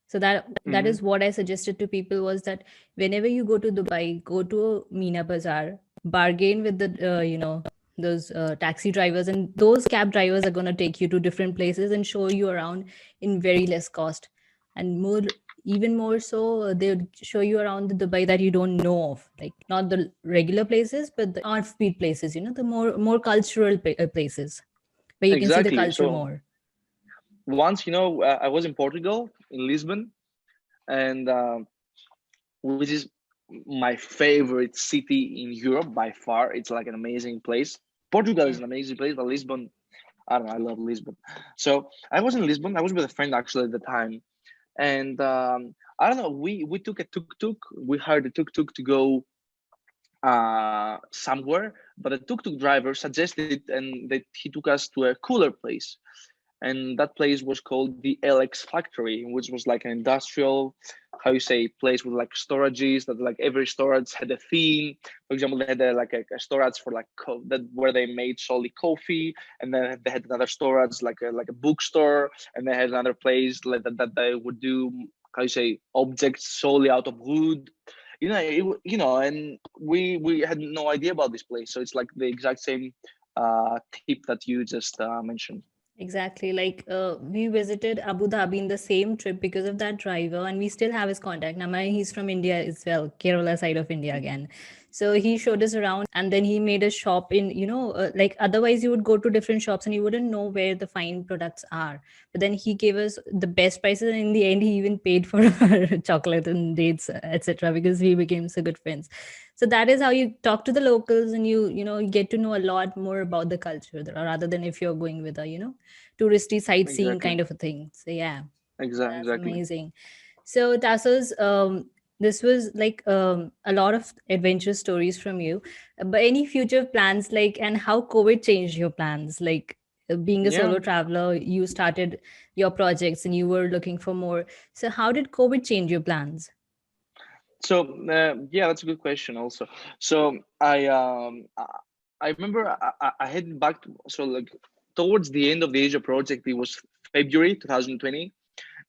So that Hmm. is what I suggested to people was that whenever you go to Dubai, go to Meena Bazaar, bargain with the those taxi drivers, and those cab drivers are going to take you to different places and show you around in very less cost, and more, even more so, they would show you around the Dubai that you don't know of, like not the regular places but the offbeat places, the more cultural places where you can see the Exactly. culture So more. once I was in Portugal, in Lisbon, and which is my favorite city in Europe by far. It's like an amazing place. Portugal is Yeah. an amazing place, but Lisbon, I don't know, I love Lisbon. So I was in Lisbon. I was with a friend actually at the time, and I don't know. We took a tuk tuk. We hired a tuk tuk to go somewhere, but the tuk tuk driver suggested and that he took us to a cooler place, and that place was called the LX Factory, which was like an industrial, how you say, place with like storages that like every storage had a theme. For example, they had like a storage for like that where they made solely coffee, and then they had another storage like a bookstore, and they had another place like that they would do, how you say, objects solely out of wood. And we had no idea about this place, so it's like the exact same tip that you just mentioned. Exactly. Like we visited Abu Dhabi in the same trip because of that driver, and we still have his contact. Now, he's from India as well, Kerala side of India again. So he showed us around, and then he made a shop in, like otherwise you would go to different shops and you wouldn't know where the fine products are. But then he gave us the best prices, and in the end, he even paid for our chocolate and dates, etc., because we became so good friends. So that is how you talk to the locals, and you get to know a lot more about the culture rather than if you're going with a touristy sightseeing Exactly. kind of a thing. So yeah, that's Exactly. amazing. So Tassos, This was like a lot of adventure stories from you. But any future plans, like, and how COVID changed your plans? Like, being a Yeah. solo traveler, you started your projects and you were looking for more. So, how did COVID change your plans? So yeah, that's a good question. Also, so I remember I headed back to, so like towards the end of the Asia project. It was February 2020,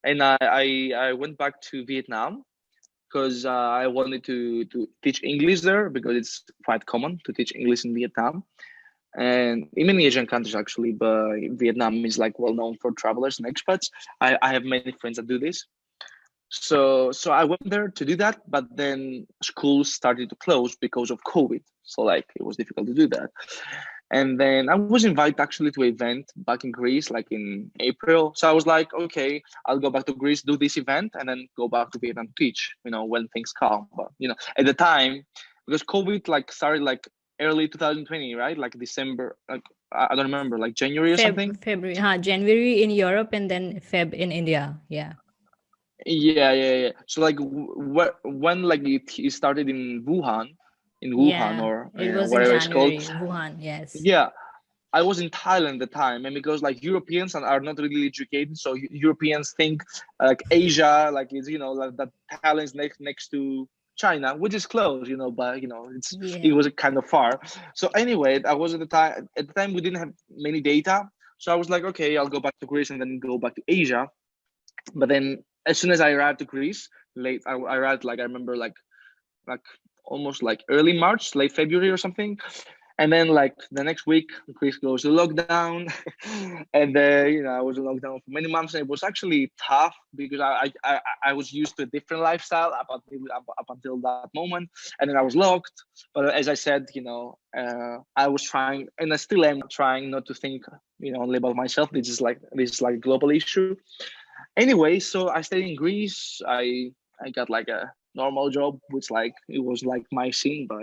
and I went back to Vietnam because I wanted to teach English there because it's quite common to teach English in Vietnam and in many Asian countries actually. But Vietnam is like well known for travelers and expats. I have many friends that do this. So I went there to do that, but then schools started to close because of COVID. So like it was difficult to do that. And then I was invited actually to an event back in Greece, like in April. So I was like, okay, I'll go back to Greece, do this event, and then go back to Vietnam to teach, when things calm. But at the time, because COVID like started like early 2020, right? Like December, like I don't remember, like January or something. February, January in Europe and then Feb in India. Yeah. Yeah. So like when like it started in Wuhan Yeah. or It was in whatever it's called. January, Wuhan. Yes. Yeah, I was in Thailand at the time, and because like Europeans are not really educated, so Europeans think like Asia, like it's like that Thailand's next to China, which is close, but it Yeah. was kind of far. So anyway, I was at the time we didn't have many data, so I was like, okay, I'll go back to Greece and then go back to Asia. But then as soon as I arrived to Greece, late I arrived like I remember like almost like early March, late February or something. And then like the next week, Greece goes to lockdown, and I was in lockdown for many months, and it was actually tough because I was used to a different lifestyle up until that moment, and then I was locked. But as I said, I was trying, and I still am trying not to think only about myself. This is like a global issue. Anyway, so I stayed in Greece. I got like a normal job, which like it was like my scene, but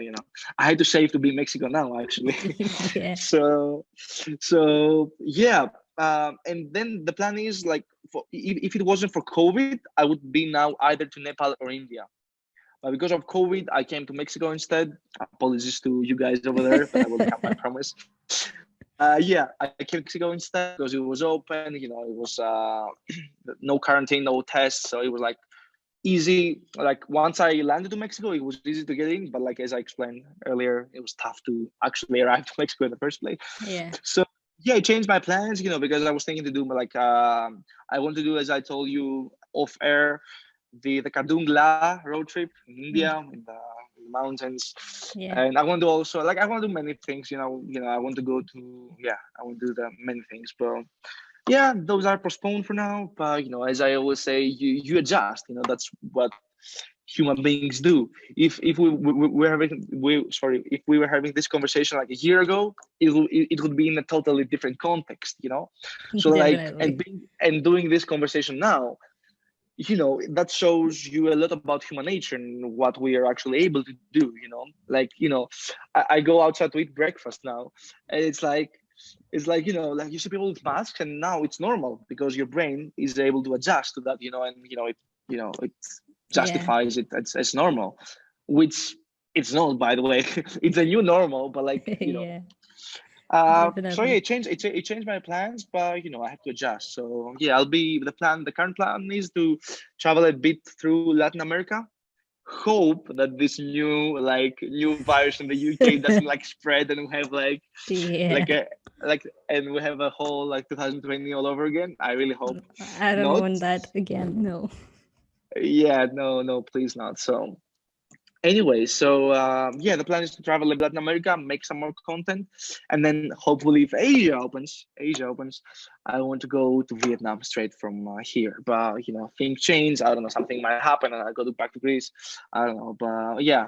I had to save to be in Mexico now actually. Yeah. So yeah. And then the plan is like if it wasn't for COVID, I would be now either to Nepal or India. But because of COVID, I came to Mexico instead. Apologies to you guys over there, but I will come, I promise. Yeah, I came to Mexico instead because it was open. It was no quarantine, no tests, so it was like easy. Like once I landed to Mexico, it was easy to get in. But like as I explained earlier, it was tough to actually arrive to Mexico in the first place. Yeah. So yeah, it changed my plans. Because I was thinking to do like I want to do, as I told you off air, the Kadungla road trip in India in the mountains. Yeah. And I want to also like I want to do many things. I want to go to I want to do many things, but yeah, those are postponed for now. But as I always say, you adjust. That's what human beings do. If if we were having this conversation like a year ago, it would be in a totally different context. So like Definitely. and doing this conversation now, that shows you a lot about human nature and what we are actually able to do. Like I go outside to eat breakfast now, and it's like like you see people with masks, and now it's normal because your brain is able to adjust to that, and it Yeah. justifies it as normal, which it's not, by the way. It's a new normal, but like Yeah. so yeah, Definitely. it changed my plans, but I have to adjust. So yeah, the current plan is to travel a bit through Latin America. Hope that this new virus in the UK doesn't like spread, and we have Yeah. like a and we have a whole like 2020 all over again. I really hope I don't not. want that again. No. Yeah, no, please not. So anyway, so yeah, the plan is to travel in Latin America, make some more content, and then hopefully if Asia opens, I want to go to Vietnam straight from here. But things change. I don't know, something might happen, and I go back to Greece. I don't know, but yeah,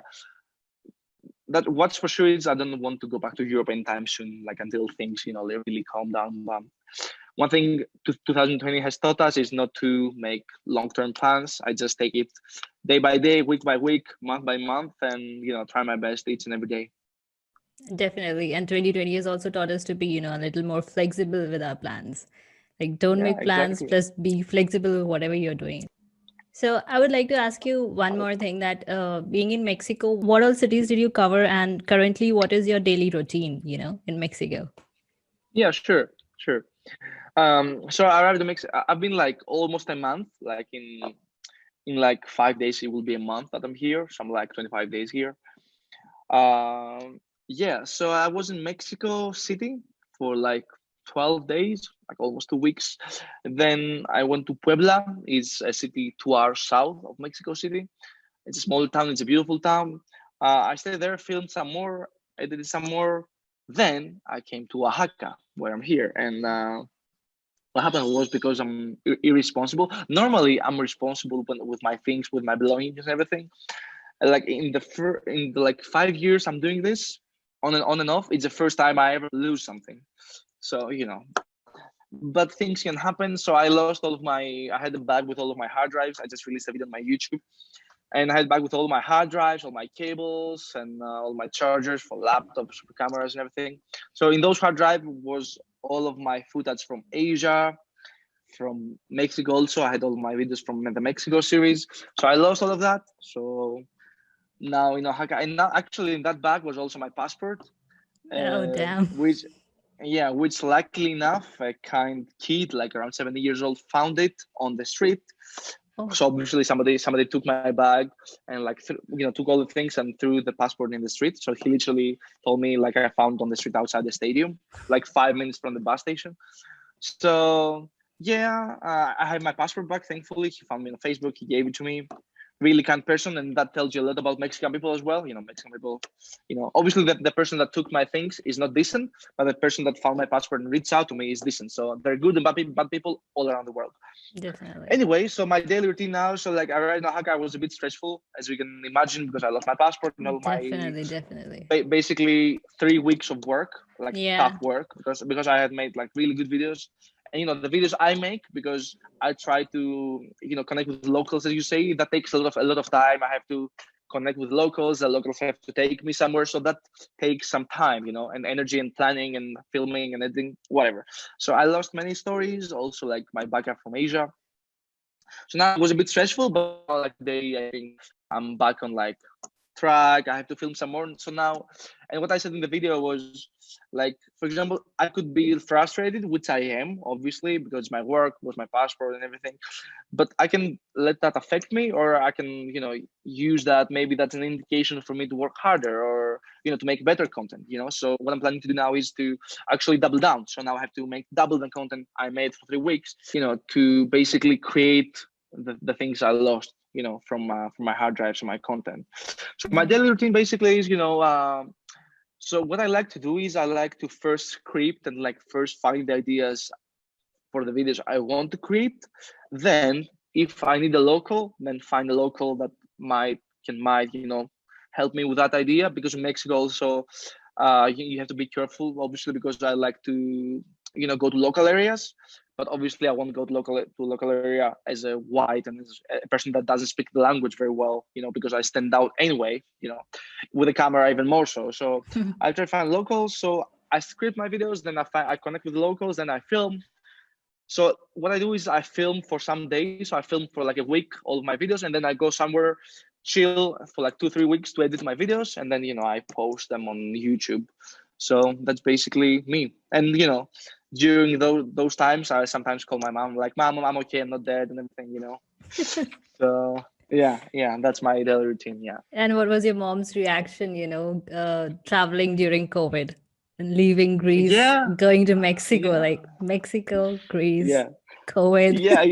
that what's for sure is I don't want to go back to Europe anytime soon, like until things really calm down. One thing 2020 has taught us is not to make long-term plans. I just take it day by day, week by week, month by month, and try my best each and every day. Definitely. And 2020 has also taught us to be, a little more flexible with our plans. Like, don't Yeah, make plans, exactly. just be flexible with whatever you're doing. So I would like to ask you one more thing, that being in Mexico, what all cities did you cover, and currently what is your daily routine, in Mexico? Yeah, sure. So I arrived in Mexico. I've been like almost a month. Like in like 5 days, it will be a month that I'm here. So I'm like 25 days here. Yeah. So I was in Mexico City for like 12 days, like almost 2 weeks. Then I went to Puebla. It's a city 2 hours south of Mexico City. It's a small town. It's a beautiful town. I stayed there, filmed some more. I did some more. Then I came to Oaxaca, where I'm here, and what happened was because I'm irresponsible. Normally, I'm responsible with my things, with my belongings and everything. Like in the like 5 years I'm doing this on and off. It's the first time I ever lose something. So but things can happen. So I lost all of my. I had a bag with all of my hard drives. I just released a video on my YouTube, and I had a bag with all my hard drives, all my cables, and all my chargers for laptops, for cameras, and everything. So in those hard drive was all of my footage from Asia, from Mexico. Also, I had all my videos from the Mexico series. So I lost all of that. So now in Oaxaca, and now actually in that bag was also my passport, Oh, damn. which luckily enough, a kind kid, like around 70 years old, found it on the street. Oh. So obviously somebody took my bag and like took all the things and threw the passport in the street. So he literally told me like I found on the street outside the stadium, like 5 minutes from the bus station. So yeah, I have my passport back. Thankfully, he found me on Facebook. He gave it to me. Really kind person, and that tells you a lot about Mexican people as well. Mexican people. Obviously, the person that took my things is not decent, but the person that found my passport and reached out to me is decent. So they're good and bad people all around the world. Definitely. Anyway, so my daily routine now. So like I arrived in Oaxaca, was a bit stressful, as you can imagine, because I lost my passport and all Definitely. basically 3 weeks of work, like Yeah. tough work, because I had made like really good videos. And the videos I make, because I try to connect with locals, as you say, that takes a lot of time. I have to connect with locals. The locals have to take me somewhere, so that takes some time, and energy and planning and filming and editing, whatever. So I lost many stories, also like my backup from Asia. So now it was a bit stressful, but like I think I'm back on like track. I have to film some more. So now, and what I said in the video was like, for example, I could be frustrated, which I am, obviously, because my work was my passport and everything. But I can let that affect me, or I can, use that. Maybe that's an indication for me to work harder, or to make better content. So what I'm planning to do now is to actually double down. So now I have to make double the content I made for 3 weeks. To basically create the things I lost. From my hard drives and my content. So my daily routine basically is, so what I like to do is I like to first script and like first find the ideas for the videos I want to create. Then if I need a local, then find a local that might help me with that idea, because in Mexico also you have to be careful, obviously, because I like to go to local areas, but obviously I won't go to local area as a white and as a person that doesn't speak the language very well, because I stand out anyway, with a camera even more so. So I try to find locals. So I script my videos, then I connect with the locals, then I film. So what I do is I film for some days. So I film for like a week all of my videos, and then I go somewhere, chill for like 2-3 weeks to edit my videos, and then I post them on YouTube. So that's basically me. And during those times, I sometimes call my mom, like, "Mom, I'm okay, I'm not dead," and everything. So yeah, that's my daily routine. Yeah. And what was your mom's reaction, traveling during COVID and leaving Greece, Yeah. going to Mexico, Yeah. like Mexico, Greece, Yeah. COVID? Yeah.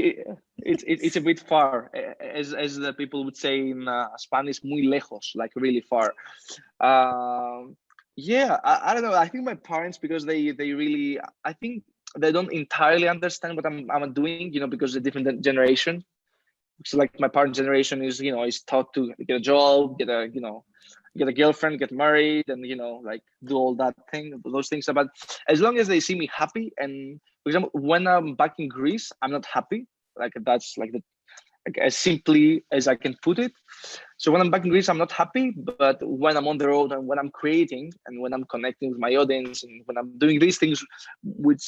It's a bit far, as the people would say in Spanish, muy lejos, like really far. Yeah, I don't know. I think my parents, because they really, I think they don't entirely understand what I'm doing, because the different generation. So like my parents' generation is taught to get a job, get a girlfriend, get married, and like do all those things. But as long as they see me happy, and for example, when I'm back in Greece, I'm not happy. Like that's like as simply as I can put it. So when I'm back in Greece, I'm not happy. But when I'm on the road and when I'm creating and when I'm connecting with my audience and when I'm doing these things, which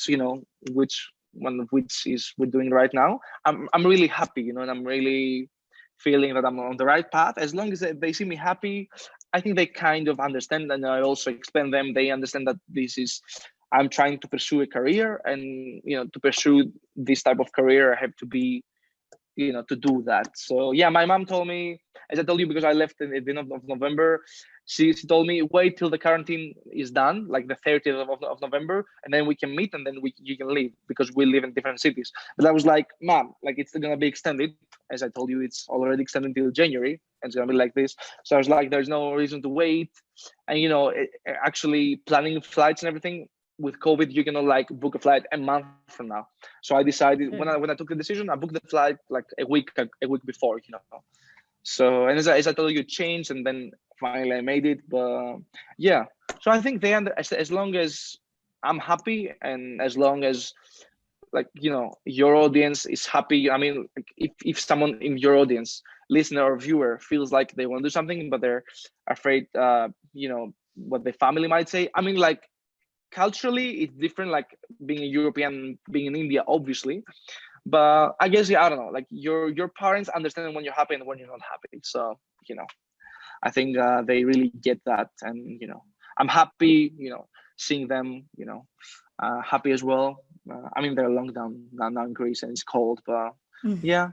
which one of which is we're doing right now, I'm really happy, and I'm really feeling that I'm on the right path. As long as they see me happy, I think they kind of understand, and I also explain them. They understand that I'm trying to pursue a career, and to pursue this type of career, I have to be, to do that. So yeah, my mom told me, as I told you, because I left at the end of November, she told me, wait till the quarantine is done, like the 30th of November, and then we can meet, and then you can leave, because we live in different cities. But I was like, Mom, like, it's gonna be extended. As I told you, it's already extended till January, and it's gonna be like this. So I was like, there's no reason to wait. And actually planning flights and everything, with COVID, you cannot like book a flight a month from now. So I decided, when I took the decision, I booked the flight like a week before, So, and as I told you, it changed, and then finally I made it. But yeah, so I think as long as I'm happy, and as long as, like, your audience is happy. I mean, like, if someone in your audience, listener or viewer, feels like they want to do something, but they're afraid, what the family might say. I mean, like, culturally it's different, like being a European, being in India, obviously. But I guess, I don't know, like your parents understand when you're happy and when you're not happy. So, I think they really get that. And, I'm happy, seeing them, happy as well. I mean, they're lockdown now in Greece, and it's cold, but yeah.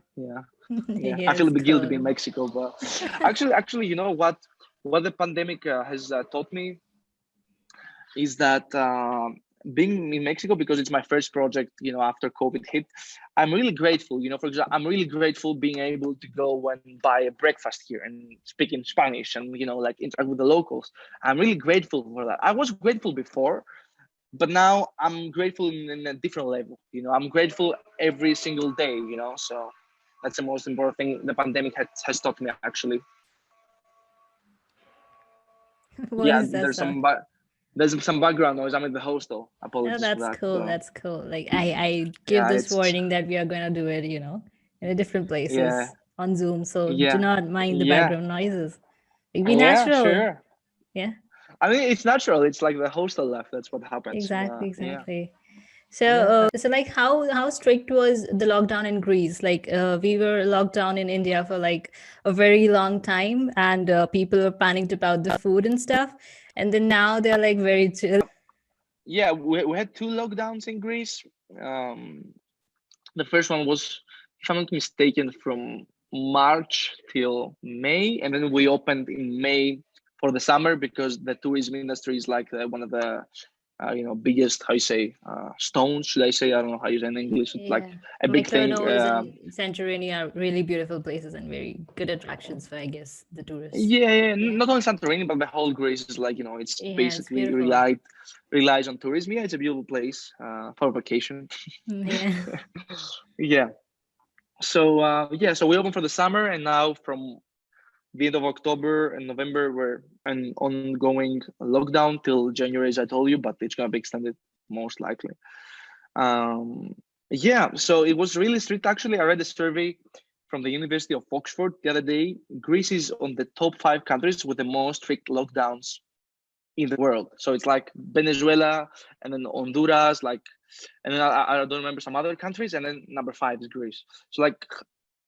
I feel a bit guilty being Mexico, but actually, you know what the pandemic has taught me is that, being in Mexico, because it's my first project, after COVID hit, I'm really grateful. For example, I'm really grateful being able to go and buy a breakfast here and speak in Spanish, and like interact with the locals. I'm really grateful for that. I was grateful before, but now I'm grateful in a different level. I'm grateful every single day. So that's the most important thing the pandemic has taught me, actually. What is that? There's some background noise. I'm in the hostel. Oh, Apologies for that's that. cool. That's cool. Like, I give this warning that we are going to do it, in different places on Zoom. So do not mind the background noises. Like, be natural. Sure. Yeah. I mean, it's natural. It's like the hostel left. That's what happens. Exactly. So, so like, how strict was the lockdown in Greece? Like, we were locked down in India for like a very long time, and people were panicked about the food and stuff. And then now they're like very chill. Yeah, we had 2 lockdowns in Greece. The first one was, if I'm not mistaken, from March till May, and then we opened in May for the summer, because the tourism industry is like one of the biggest, how you say, stones, should I say? I don't know how you say in English. It's like a big thing. And Santorini are really beautiful places and very good attractions for, I guess, the tourists. Yeah. Not only Santorini, but the whole Greece is like, it's basically relies on tourism. Yeah, it's a beautiful place for vacation. Yeah. So so we opened for the summer, and now from the end of October and November, we're an ongoing lockdown till January, as I told you, but it's gonna be extended most likely. So it was really strict. Actually, I read a survey from the University of Oxford the other day. Greece is on the top 5 countries with the most strict lockdowns in the world. So it's like Venezuela, and then Honduras, and then I don't remember some other countries, and then number 5 is Greece. So like,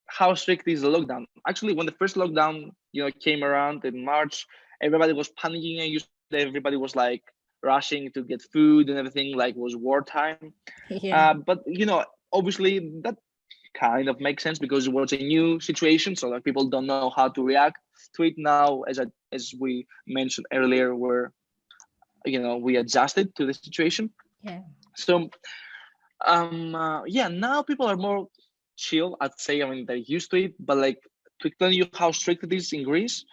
how strict is the lockdown? Actually, when the first lockdown came around in March, everybody was panicking, and everybody was like rushing to get food and everything, like it was wartime. But obviously that kind of makes sense, because it was a new situation, so like people don't know how to react to it. Now, as we mentioned earlier, we adjusted to the situation. So now people are more chill, I'd say. I mean, they're used to it. But like, to explain you how strict it is in Greece,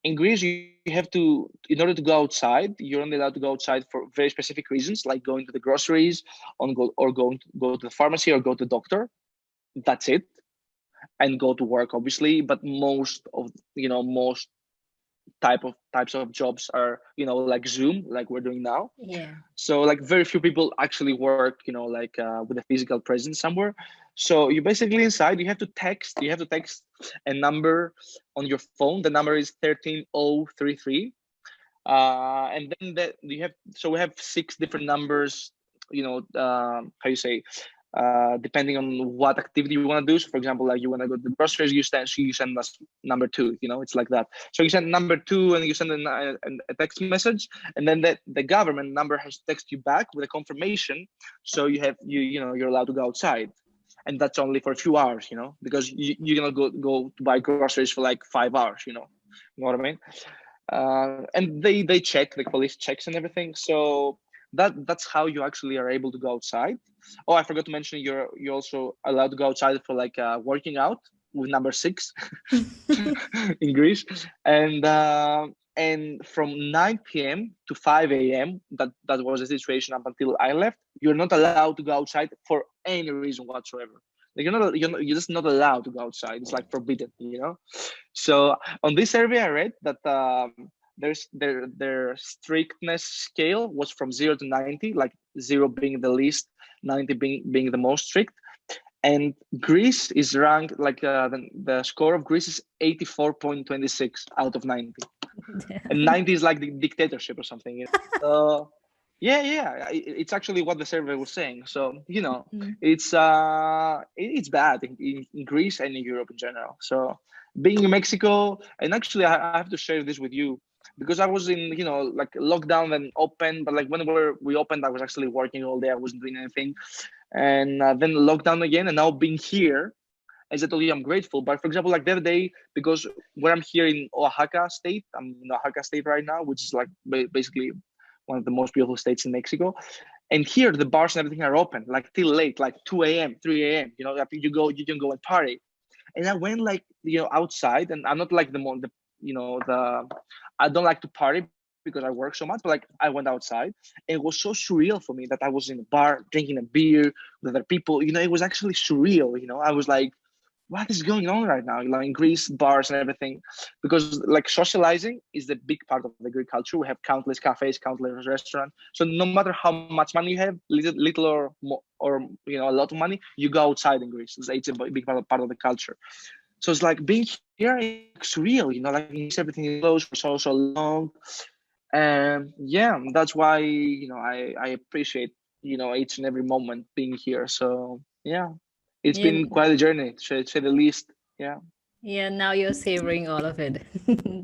you have to, in order to go outside, you're only allowed to go outside for very specific reasons, like going to the groceries, or go to the pharmacy, or go to the doctor. That's it. And go to work, obviously. But most types of jobs are like Zoom, like we're doing now. So like, very few people actually work with a physical presence somewhere. So you basically inside, you have to text a number on your phone. The number is 13033, and then we have 6 different numbers, how you say, depending on what activity you want to do. So for example, like you want to go to the groceries, you send us number 2, it's like that. So you send number 2 and you send a text message, and then the government number has text you back with a confirmation. So you're allowed to go outside. And that's only for a few hours, because you're going to go to buy groceries for like 5 hours, you know what I mean? And they check, the police checks and everything. So that's how you actually are able to go outside. Oh, I forgot to mention, you're also allowed to go outside for like working out with number 6 in Greece. And from 9 p.m. to 5 a.m., that was the situation up until I left. You're not allowed to go outside for any reason whatsoever. Like you're just not allowed to go outside. It's like forbidden, So on this survey, I read that their strictness scale was from 0 to 90, like 0 being the least, 90 being the most strict. And Greece is ranked, like the score of Greece is 84.26 out of 90. And 90 is like the dictatorship or something. So yeah, it's actually what the survey was saying. So it's bad in Greece and in Europe in general. So being in Mexico, and actually I have to share this with you, because I was in like lockdown and open, but like whenever we opened, I was actually working all day. I wasn't doing anything, and then lockdown again, and now being here. As I told you, I'm grateful. But for example, like the other day, because where I'm here in Oaxaca state, I'm in Oaxaca state right now, which is like basically one of the most beautiful states in Mexico. And here the bars and everything are open, like till late, like 2 a.m., 3 a.m. You can go and party. And I went like, outside, and I'm not like I don't like to party because I work so much, but like I went outside, and it was so surreal for me that I was in a bar drinking a beer with other people. It was actually surreal. I was like, what is going on right now? Like in Greece, bars and everything, because like socializing is the big part of the Greek culture. We have countless cafes, countless restaurants. So no matter how much money you have, little or more, or a lot of money, you go outside in Greece. It's a big part of the culture. So it's like being here is surreal. Like everything is closed for so long, and yeah, that's why I appreciate each and every moment being here. So yeah. It's been quite a journey, to say the least. Yeah. Yeah, now you're savoring all of it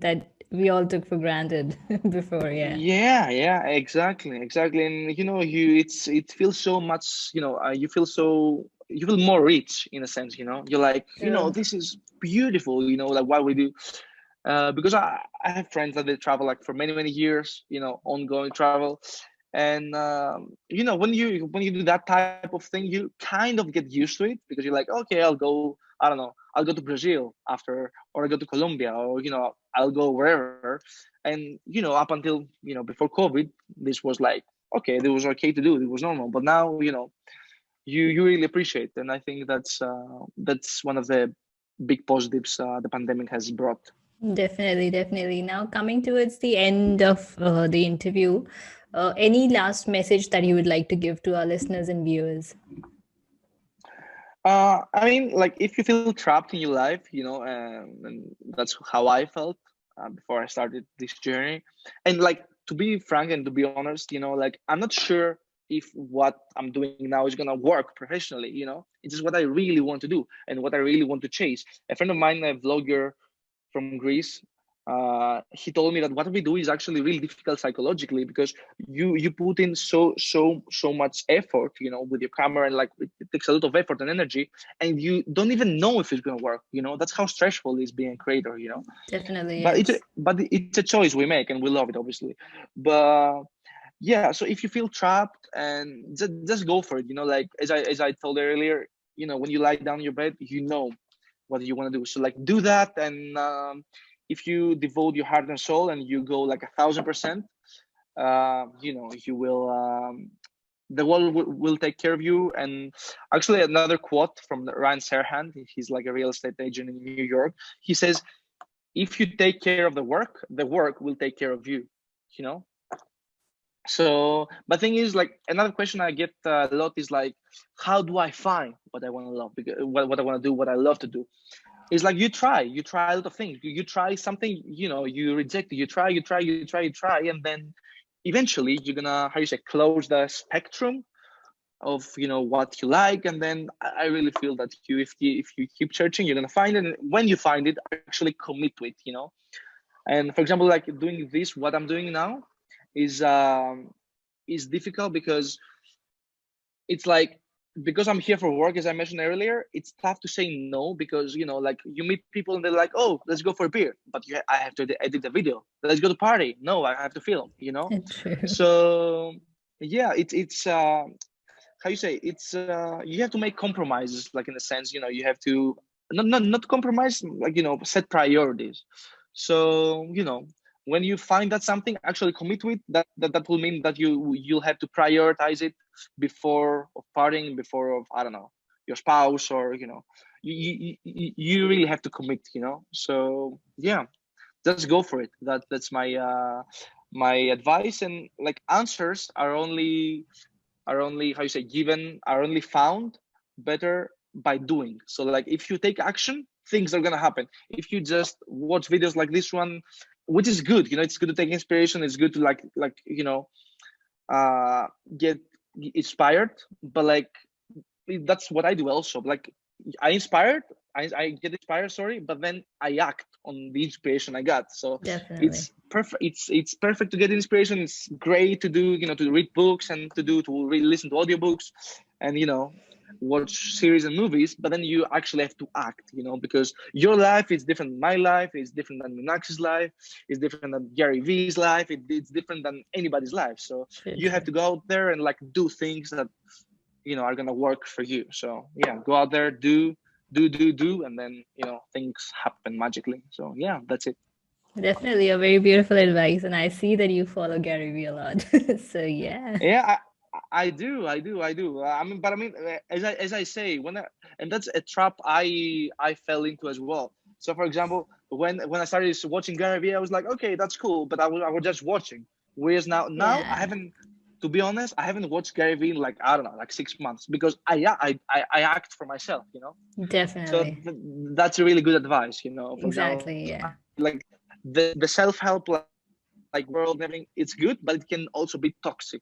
that we all took for granted before. Yeah, exactly. And it feels so much. You feel more rich in a sense. You're like, this is beautiful. Like what we do. Because I have friends that they travel like for many years. Ongoing travel. And when you do that type of thing, you kind of get used to it, because you're like, okay, I'll go to Brazil after, or I go to Colombia, or I'll go wherever. And up until before COVID, this was like, okay, it was okay to do, it was normal. But now you really appreciate, and I think that's one of the big positives the pandemic has brought. Definitely. Now, coming towards the end of the interview, any last message that you would like to give to our listeners and viewers? I mean, like if you feel trapped in your life, and that's how I felt before I started this journey. And like, to be frank and to be honest, like I'm not sure if what I'm doing now is gonna work professionally. It's just what I really want to do and what I really want to chase. A friend of mine, a vlogger from Greece, he told me that what we do is actually really difficult psychologically, because you put in so much effort, with your camera, and like it takes a lot of effort and energy, and you don't even know if it's gonna work. That's how stressful it is being a creator. Definitely, But yes. it's a choice we make, and we love it, obviously. But yeah, so if you feel trapped, and just go for it. Like as I told earlier, when you lie down in your bed, what you want to do. So like do that, and if you devote your heart and soul and you go like 1,000%, you will. The world will take care of you. And actually, another quote from Ryan Serhant, he's like a real estate agent in New York. He says, "If you take care of the work will take care of you." So, but thing is, like another question I get a lot is like, how do I find what I want to love? Because what I want to do, what I love to do. It's like you try a lot of things. You try something, you reject it. You try, and then eventually you're gonna, how you say, close the spectrum of what you like, and then I really feel that if you keep searching, you're gonna find it. And when you find it, actually commit to it. And for example, like doing this, what I'm doing now is difficult because it's like, because I'm here for work, as I mentioned earlier, it's tough to say no, because like you meet people and they're like, oh, let's go for a beer, but I have to edit the video. Let's go to party. No, I have to film. True. So yeah, it's how you say, it's you have to make compromises, like in a sense, you have to not compromise, like set priorities. So when you find that something, actually commit to it. That will mean that you'll have to prioritize it before of partying, before of, I don't know, your spouse, or you really have to commit. So yeah, just go for it. That's my advice. And like, answers are only how you say, are only found better by doing. So like, if you take action, things are gonna happen. If you just watch videos like this one, which is good, it's good to take inspiration, it's good to get inspired, but like, that's what I do also. Like, I get inspired, sorry, but then I act on the inspiration I got. So Definitely. it's perfect. It's perfect to get inspiration. It's great to do, to read books, and to listen to audiobooks, and watch series and movies. But then you actually have to act, because your life is different than my life, it's different than Minaxi's life, it's different than Gary V's life, it's different than anybody's life. So you have to go out there and like do things that are gonna work for you. So yeah, go out there, do, and then things happen magically. So yeah, that's it. Definitely a very beautiful advice, and I see that you follow Gary Vee a lot. So yeah. Yeah, I do. But I mean, as I say, and that's a trap I fell into as well. So for example, when I started watching Gary Vee, I was like, okay, that's cool, but I was just watching. Whereas now Yeah. I haven't. To be honest, I haven't watched Gary Vee in like, I don't know, like 6 months, because I act for myself. Definitely. So that's a really good advice. For Exactly. example, Yeah. like the self-help like world and everything, it's good, but it can also be toxic,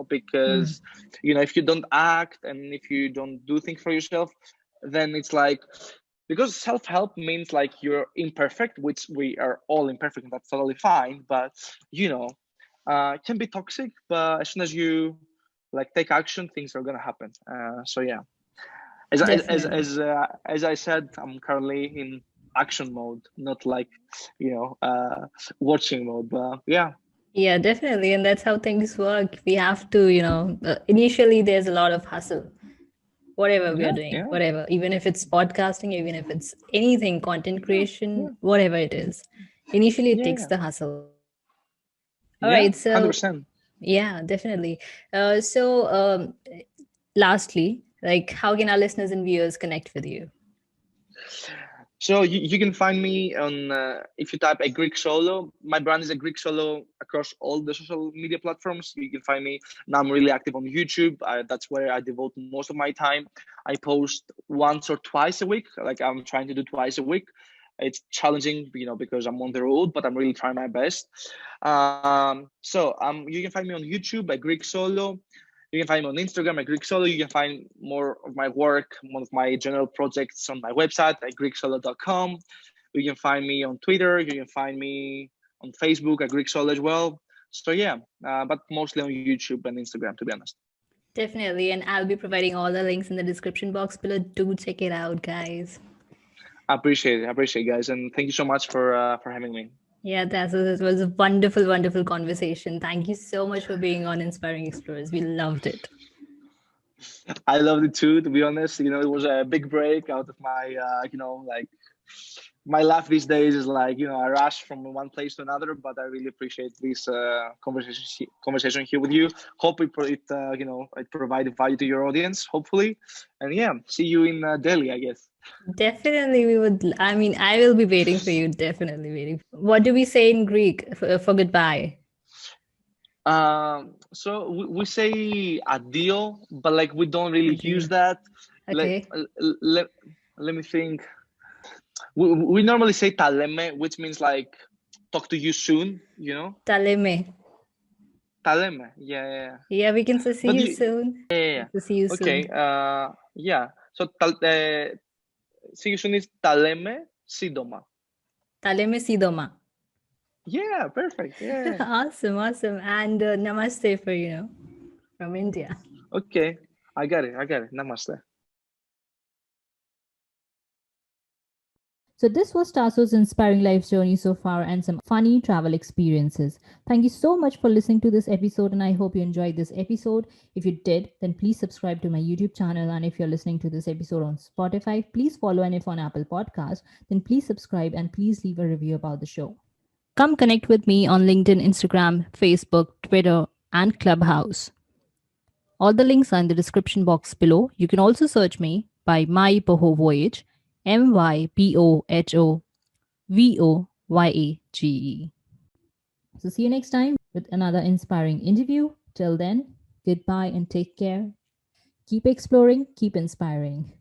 because if you don't act and if you don't do things for yourself, then it's like, because self-help means like you're imperfect, which we are all imperfect, and that's totally fine, but it can be toxic. But as soon as you like take action, things are gonna happen. So yeah, as I said, I'm currently in action mode, not like watching mode. But yeah. Yeah, definitely. And that's how things work. We have to, initially there's a lot of hustle, whatever we are doing, whatever, even if it's podcasting, even if it's anything, content creation, whatever it is. Initially, it takes the hustle. All right. So, 100%. yeah, definitely. Lastly, like, how can our listeners and viewers connect with you? So you can find me on, if you type AGreekSolo, my brand is AGreekSolo across all the social media platforms. You can find me. Now I'm really active on YouTube. That's where I devote most of my time. I post once or twice a week. Like, I'm trying to do twice a week. It's challenging, because I'm on the road, but I'm really trying my best. So you can find me on YouTube, AGreekSolo. You can find me on Instagram at AGreekSolo. You can find more of my work, one of my general projects on my website at AGreekSolo.com. You can find me on Twitter. You can find me on Facebook at AGreekSolo as well. So yeah, but mostly on YouTube and Instagram, to be honest. Definitely. And I'll be providing all the links in the description box below. Do check it out, guys. I appreciate it, guys. And thank you so much for having me. Yeah, Tasos, it was a wonderful, wonderful conversation. Thank you so much for being on Inspiring Explorers. We loved it. I loved it too, to be honest. It was a big break out of my, like, my life these days is like, I rush from one place to another, but I really appreciate this conversation here with you. Hope it provided value to your audience, hopefully. And yeah, see you in Delhi, I guess. Definitely, we would. I mean, I will be waiting for you. Definitely waiting. What do we say in Greek for goodbye? So we say adio, but like, we don't really use that. Okay. Let me think. We normally say taleme, which means like talk to you soon. Taleme. Taleme. Yeah. Yeah, we can say see But you soon. yeah. So see you Okay. soon. Yeah. So see you soon is Taleme Sidoma. Taleme Sidoma. Yeah, perfect. Yeah. Awesome. And namaste for, from India. Okay. I got it. Namaste. So this was Taso's inspiring life journey so far and some funny travel experiences. Thank you so much for listening to this episode and I hope you enjoyed this episode. If you did, then please subscribe to my YouTube channel, and if you're listening to this episode on Spotify, please follow, and if on Apple Podcast, then please subscribe and please leave a review about the show. Come connect with me on LinkedIn, Instagram, Facebook, Twitter, and Clubhouse. All the links are in the description box below. You can also search me by MyBohoVoyage, MyBohoVoyage. So see you next time with another inspiring interview. Till then, goodbye and take care. Keep exploring, keep inspiring.